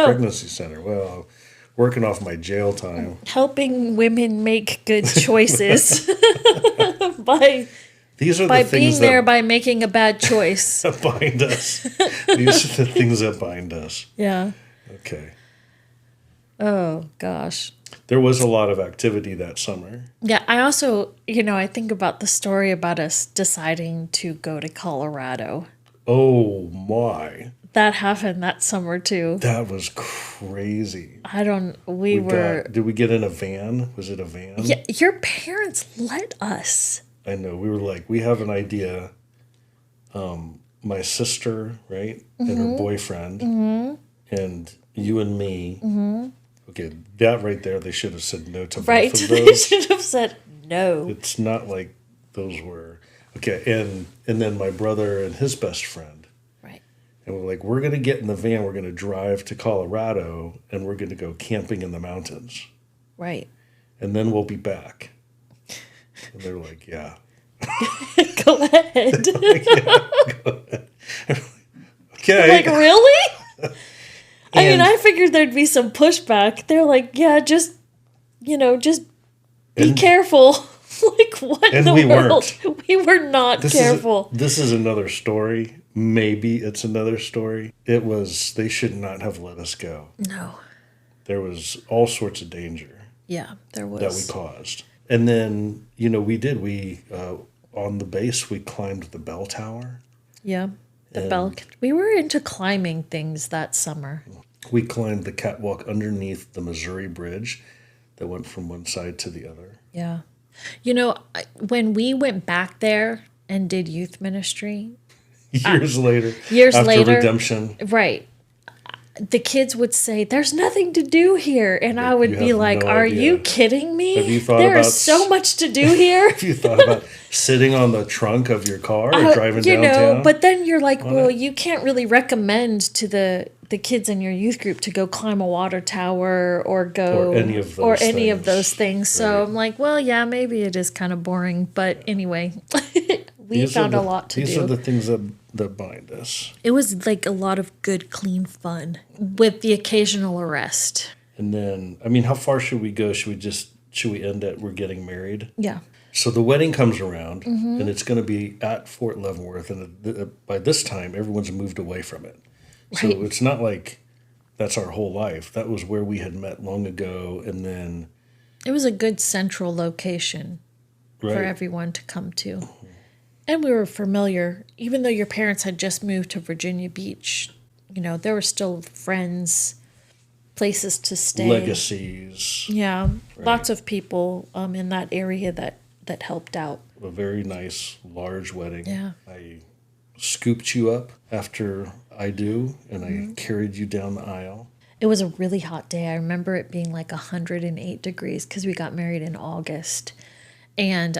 pregnancy center. Well, working off my jail time. Helping women make good choices by These are by the things being there that by making a bad choice. bind us. These are the things that bind us. Yeah. Okay. Oh gosh. There was a lot of activity that summer. Yeah, I also, I think about the story about us deciding to go to Colorado. Oh my. That happened that summer too. That was crazy. Did we get in a van? Was it a van? Yeah, your parents let us. I know. We were like, we have an idea. My sister, right? And her boyfriend. And you and me. Okay, that right there, they should have said no to Right. both of They those. should have said no. It's not like those were. Okay, and then my brother and his best friend. Right. And we're like, we're going to get in the van. We're going to drive to Colorado. And we're going to go camping in the mountains. Right. And then we'll be back. And they're like, yeah. Go ahead. Like, yeah, go ahead. Okay. Like, really? I mean, And- I figured there'd be some pushback. They're like, yeah, just be And- careful. Like, what in And the we world? weren't. We were not careful. This is another story. Maybe it's another story. They should not have let us go. No. There was all sorts of danger Yeah, there was. that we caused. And then, we on the base, we climbed the bell tower. Yeah. We were into climbing things that summer. We climbed the catwalk underneath the Missouri Bridge that went from one side to the other. Yeah. When we went back there and did youth ministry, Years later. years after later- redemption. right, the kids would say, there's nothing to do here. And I would You be have like, no are idea. you kidding me? Have you thought There about is so much to do here. Have you thought about sitting on the trunk of your car or driving downtown? But then you're like, well, you can't really recommend to the kids in your youth group to go climb a water tower or go Or any of those things. So Right. I'm like, well, yeah, maybe it is kind of boring. But anyway, we These are found the- a lot to These do. are the things that bind us. It was like a lot of good, clean fun with the occasional arrest. And then, how far should we go? Should we end at we're getting married? Yeah. So the wedding comes around, Mm-hmm. and it's going to be at Fort Leavenworth, and by this time, everyone's moved away from it. So Right. it's not like that's our whole life. That was where we had met long ago, and then It was a good central location for right, everyone to come to. And we were familiar, even though your parents had just moved to Virginia Beach, there were still friends, places to stay. legacies, Yeah, lots of people in that area that helped out. a very nice large wedding. Yeah. I scooped you up after I do, and Mm-hmm. I carried you down the aisle. It was a really hot day. I remember it being like 108 degrees because we got married in August. And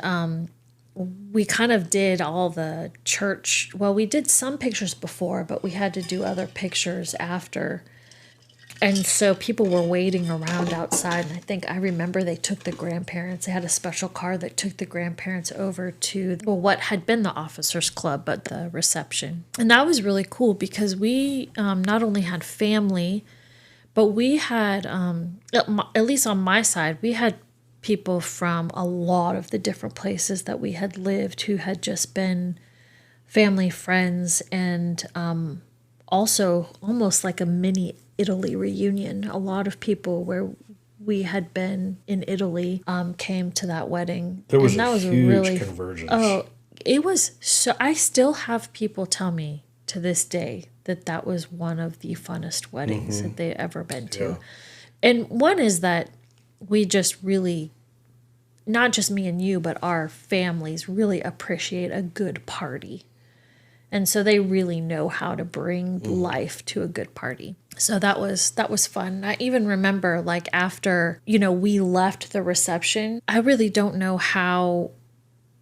we kind of did all the church. Well, we did some pictures before, but we had to do other pictures after. And so people were waiting around outside. And I remember they took the grandparents. They had a special car that took the grandparents over to what had been the officers club, but the reception. And that was really cool because we not only had family, but we had, at least on my side, we had people from a lot of the different places that we had lived who had just been family friends, and also almost like a mini Italy reunion. A lot of people where we had been in Italy came to that wedding. There was and that a was huge really convergence. Oh, it was so. I still have people tell me to this day that was one of the funnest weddings that they've ever been to. Yeah. And one is that we just really, not just me and you, but our families really appreciate a good party. And so they really know how to bring life to a good party. So that was fun. I even remember like after, we left the reception, I really don't know how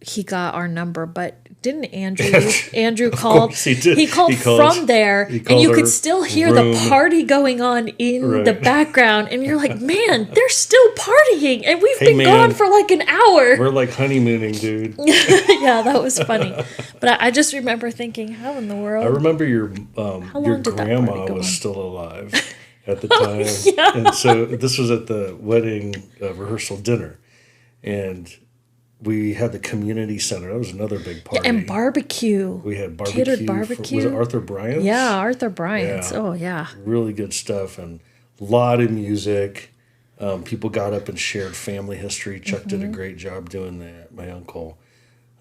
he got our number, but didn't Andrew Of called? course he did. He called from there, He and called you our could still hear room. the party going on in the Right. background, and you're like, man, they're still partying, and we've Hey, been gone man. for like an hour. We're like honeymooning, dude. Yeah, that was funny. But I just remember thinking, how in the I world? remember your long did that grandma party go was on? still alive at the time, yeah. and so this was at the wedding rehearsal dinner, and we had the community center. That was another big party. And barbecue. We had barbecue. Catered barbecue. Was it Arthur Bryant's? Yeah, Arthur Bryant's. Yeah. Oh, yeah. Really good stuff and a lot of music. People got up and shared family history. Chuck did a great job doing that. My uncle.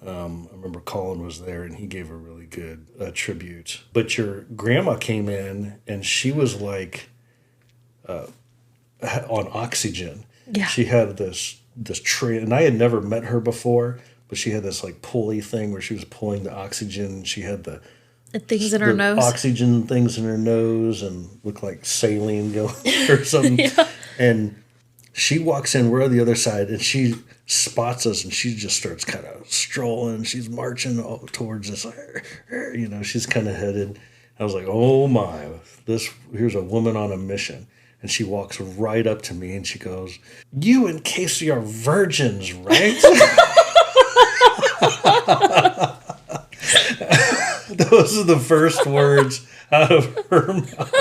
I remember Colin was there and he gave a really good tribute. But your grandma came in and she was like on oxygen. Yeah. She had this tray, and I had never met her before, but she had this like pulley thing where she was pulling the oxygen. She had the things in her nose. oxygen things in her nose and looked like saline going or something. Yeah. And she walks in, we're on the other side, and she spots us and she just starts kind of strolling. She's marching towards us. She's kind of headed. I was like, oh my, here's a woman on a mission. And she walks right up to me and she goes, "You and Casey are virgins, right?" Those are the first words out of her mouth.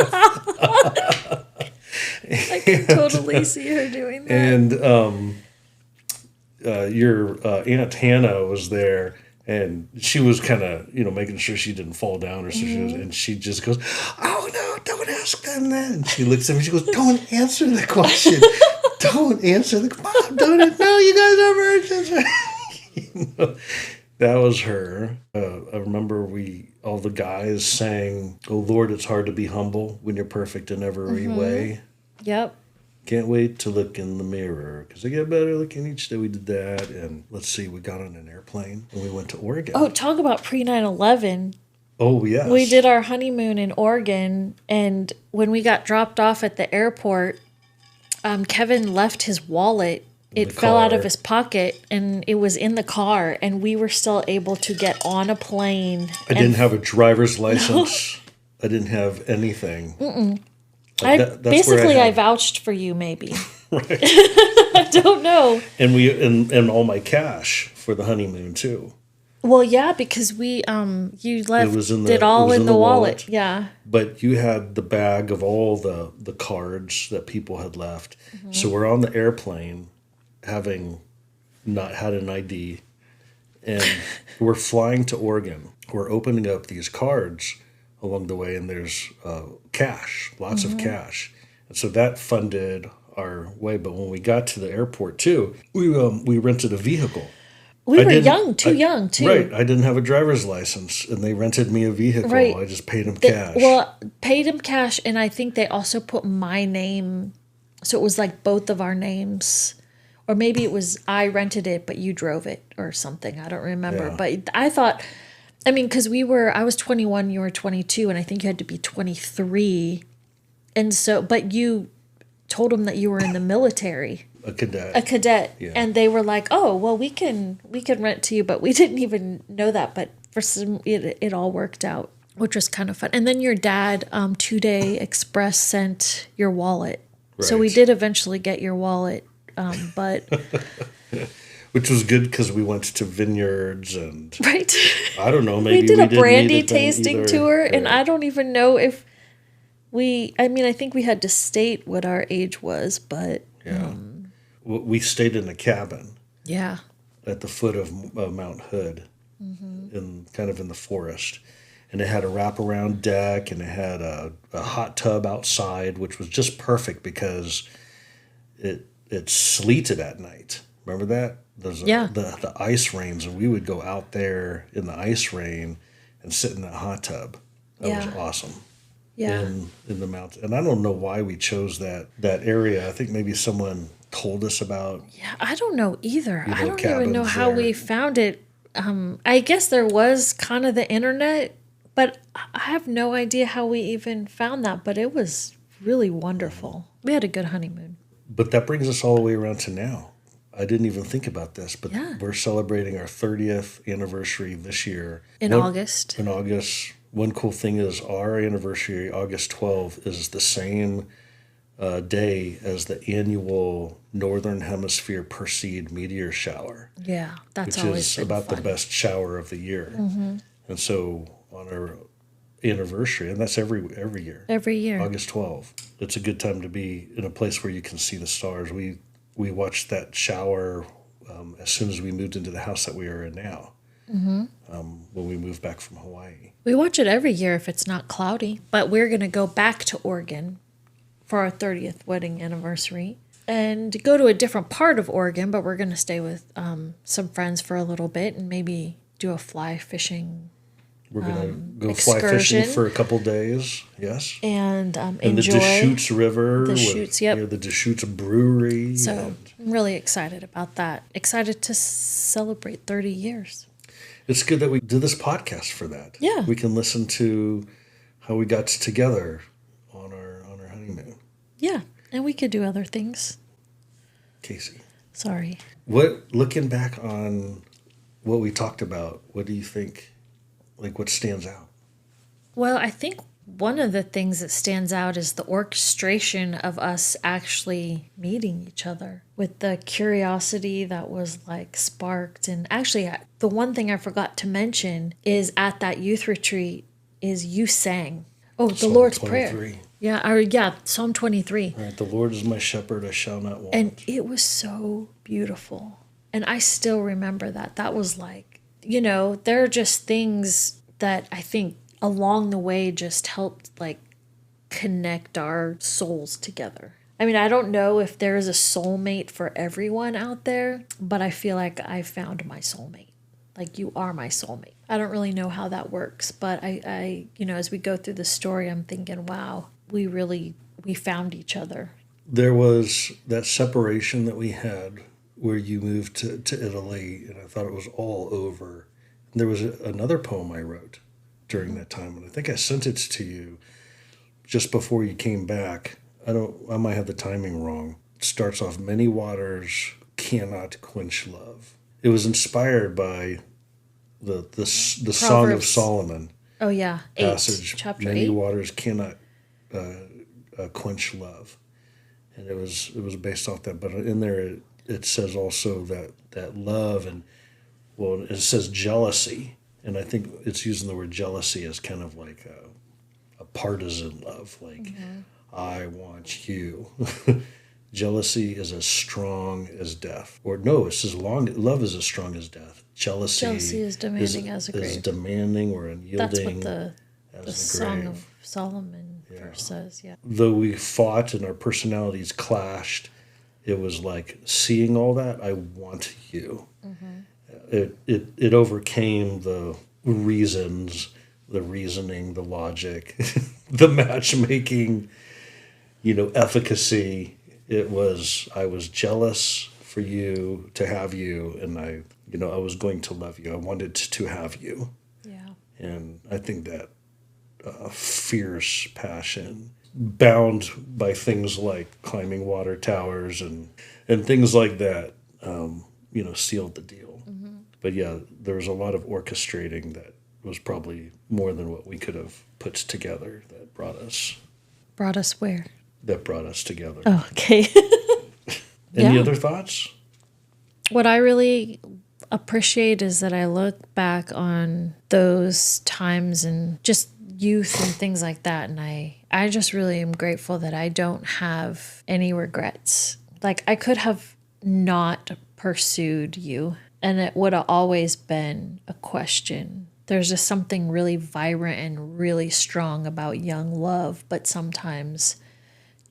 I can totally see her doing that. And your Aunt Hannah was there, and she was kind of, making sure she didn't fall down or so. And she just goes, "Oh no, don't ask them that." And she looks at me, she goes, "Don't answer the question. Don't answer the Mom, don't it? No, you guys are virgins." That was her. I remember all the guys sang, "Oh Lord, it's hard to be humble when you're perfect in every way. Yep. Can't wait to look in the mirror because I get better looking each day." We did that. And let's see, we got on an airplane and we went to Oregon. Oh, talk about pre 9/11. Oh, yes. We did our honeymoon in Oregon, and when we got dropped off at the airport, Kevin left his wallet. It fell out of his pocket, and it was in the car, and we were still able to get on a plane. I didn't have a driver's license. I didn't have anything. I vouched for you, maybe. Right. I don't know. And and all my cash for the honeymoon too. Well, yeah, because you left it all in the wallet. wallet. Yeah. But you had the bag of all the cards that people had left. So we're on the airplane, having not had an ID, and we're flying to Oregon. We're opening up these cards along the way, and there's cash, lots of cash. And so that funded our way. But when we got to the airport too, we rented a vehicle. We were too young too. Right. I didn't have a driver's license, and they rented me a vehicle. Right. I just paid them cash. Well, paid him cash, and I think they also put my name. So it was like both of our names. Or maybe it was I rented it, but you drove it or something. I don't remember. Yeah. But I thought, because I was 21, you were 22, and I think you had to be 23. And so, but you told them that you were in the military. A cadet. A cadet. Yeah. And they were like, "Oh, well, we can rent to you," but we didn't even know that. But for it all worked out, which was kind of fun. And then your dad, 2-day express sent your wallet. Right. So we did eventually get your wallet, but which was good because we went to vineyards and right. I don't know, maybe we did a brandy need it then tasting either. tour, Right. and I don't even know if I think we had to state what our age was, but yeah. We stayed in a cabin. Yeah. At the foot of Mount Hood, in the forest, and it had a wraparound deck, and it had a hot tub outside, which was just perfect because it sleeted at night. Remember that? The ice rains, and we would go out there in the ice rain and sit in that hot tub. That was awesome. Yeah. In the mountain, and I don't know why we chose that area. I think maybe someone told us about. Yeah, I don't know either. I don't even know cabins how there. we found it. I guess there was kind of the internet, but I have no idea how we even found that. But it was really wonderful. We had a good honeymoon. But that brings us all the way around to now. I didn't even think about this, but Yeah. we're celebrating our 30th anniversary this year. In August. In August. One cool thing is our anniversary, August 12th, is the same day as the annual Northern Hemisphere Perseid meteor shower, Yeah, that's which always is been about fun. the best shower of the year. And so on our anniversary, and that's every year, Every year. August 12th, it's a good time to be in a place where you can see the stars. We watched that shower as soon as we moved into the house that we are in now, when we moved back from Hawaii. We watch it every year if it's not cloudy, but we're going to go back to Oregon for our 30th wedding anniversary and go to a different part of Oregon, but we're going to stay with some friends for a little bit and maybe do a fly fishing We're going to go fly fishing excursion. for a couple days, yes. and And enjoy. the Deschutes River. The Deschutes, yep. Yeah, the Deschutes Brewery. So and I'm really excited about that. Excited to celebrate 30 years. it's good that we did this podcast for that. Yeah. We can listen to how we got together on our honeymoon. Yeah, and we could do other things. Casey, Sorry. looking back on what we talked about, what do you think, like what stands out? Well, I think one of the things that stands out is the orchestration of us actually meeting each other with the curiosity that was like sparked. And actually, the one thing I forgot to mention is at that youth retreat is you sang. Oh, the Psalm Lord's 23. Prayer. Yeah, Psalm 23. All right, the Lord is my shepherd, I shall not want. And it was so beautiful. And I still remember that. That was like, there are just things that I think along the way just helped like connect our souls together. I mean, I don't know if there is a soulmate for everyone out there, but I feel like I found my soulmate. Like you are my soulmate. I don't really know how that works, but I as we go through the story, I'm thinking, wow, we found each other. There was that separation that we had where you moved to Italy, and I thought it was all over. And there was another poem I wrote during that time, and I think I sent it to you just before you came back. I might have the timing wrong. It starts off, many waters cannot quench love. It was inspired by the Song of Proverbs. Solomon Oh yeah, 8, passage. chapter Many 8. waters cannot quench love, and it was based off that. But in there, it says also that love, and well, it says jealousy, and I think it's using the word jealousy as kind of like a partisan love, like I want you. Jealousy is as strong as death, or no, it's as long. Love is as strong as death. Jealousy is demanding as a grave. Is demanding or unyielding. That's what the as Song grave. of Solomon verse says. Yeah. Though we fought and our personalities clashed, it was like seeing all that. I want you. It overcame the reasons, the reasoning, the logic, the matchmaking, efficacy. I was jealous for you to have you, and I was going to love you. I wanted to have you. Yeah. And I think that fierce passion, bound by things like climbing water towers and things like that, sealed the deal. But yeah, there was a lot of orchestrating that was probably more than what we could have put together that brought us Where? that brought us together. Oh, okay. Any Yeah. other thoughts? What I really appreciate is that I look back on those times and just youth and things like that, and I just really am grateful that I don't have any regrets. Like I could have not pursued you, and it would have always been a question. There's just something really vibrant and really strong about young love, but sometimes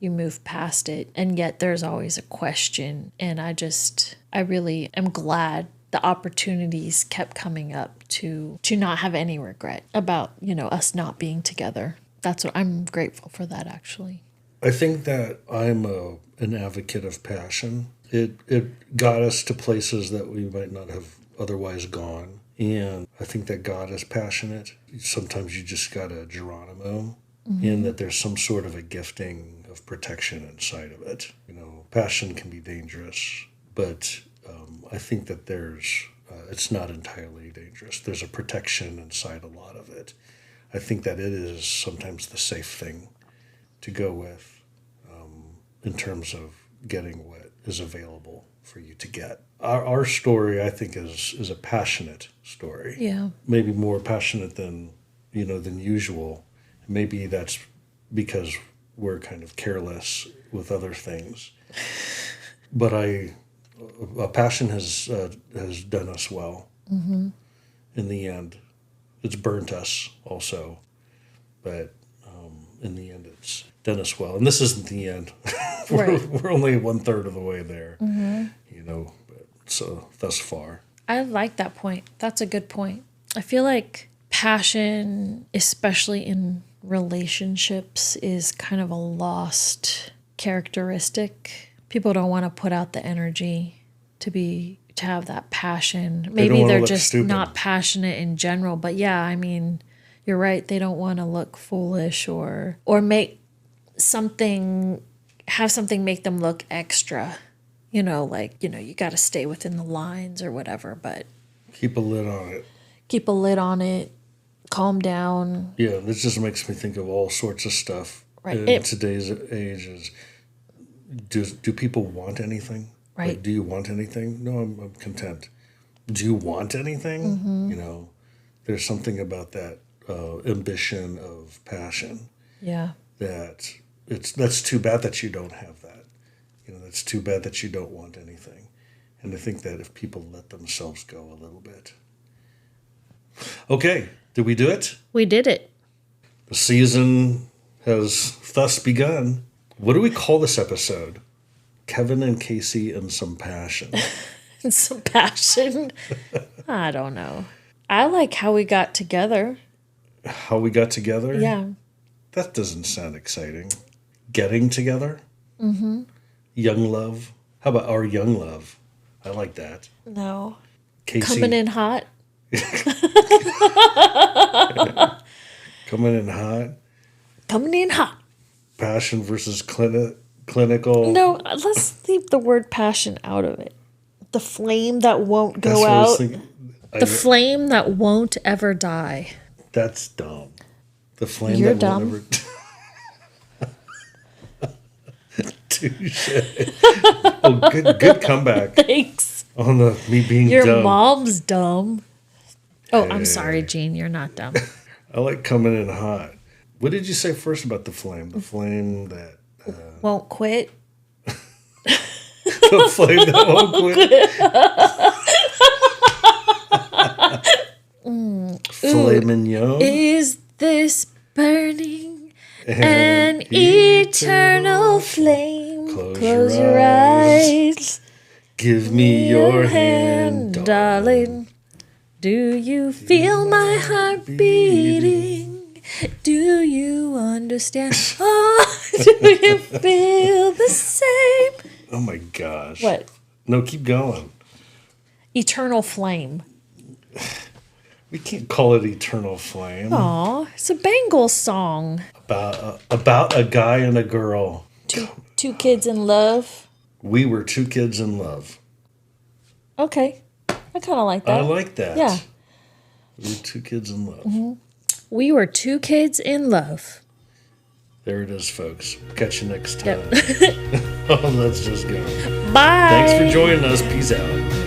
you move past it, and yet there's always a question. And I really am glad the opportunities kept coming up to not have any regret about, us not being together. That's what I'm grateful for that, actually. I think that I'm an advocate of passion. It got us to places that we might not have otherwise gone. And I think that God is passionate. Sometimes you just got a Geronimo, in that there's some sort of a gifting of protection inside of it. Passion can be dangerous, but I think that it's not entirely dangerous. There's a protection inside a lot of it. I think that it is sometimes the safe thing to go with in terms of getting what is available for you to get. Our story, I think, is a passionate story. Yeah. Maybe more passionate than usual. Maybe that's because we're kind of careless with other things. But a passion has done us well. Mm-hmm. In the end, it's burnt us also, but in the end, it's done us well. And this isn't the end. We're only 1/3 of the way there. Mm-hmm. But so thus far. I like that point. That's a good point. I feel like passion, especially in relationships, is kind of a lost characteristic. People don't want to put out the energy to have that passion. Maybe they're just stupid. Not passionate in general. But yeah, I mean, you're right. They don't want to look foolish or have something make them look extra. You got to stay within the lines or whatever. But keep a lid on it. Calm down. Yeah, this just makes me think of all sorts of stuff. Right. In today's age is, do people want anything? Right. Like, do you want anything? No, I'm content. Do you want anything? Mm-hmm. There's something about that ambition of passion. Yeah. That's too bad that you don't have that. That's too bad that you don't want anything. And I think that if people let themselves go a little bit. Okay, did we do it? We did it. The season has thus begun. What do we call this episode? Kevin and Casey and some passion. Some passion? I don't know. I like how we got together. How we got together? Yeah. That doesn't sound exciting. Getting together? Mm-hmm. Young love? How about our young love? I like that. No. Casey. Coming in hot? Coming in hot? Coming in hot. Passion versus clinical? No, let's leave the word passion out of it. The flame that won't go out. The flame that won't ever die. That's dumb. The flame You're that dumb. won't ever... Touche. Oh, good comeback. Thanks. On me being Your dumb. Your mom's dumb. Oh, I'm sorry, Gene. You're not dumb. I like coming in hot. What did you say first about the flame? The flame that... won't quit. The flame that won't quit. Filet mignon. Is this burning an eternal flame? Close your eyes. Give me your hand, darling. Do you feel my heart beating? Do you understand? Oh, do you feel the same? Oh my gosh. What? No, keep going. Eternal flame. We can't call it eternal flame. Aw, it's a Bengals song. About a guy and a girl. Two kids in love. We were two kids in love. Okay. I kind of like that. I like that. Yeah. We were two kids in love. Mm-hmm. We were two kids in love. There it is, folks. Catch you next time. Yep. Oh, let's just go. Bye. Thanks for joining us. Peace out.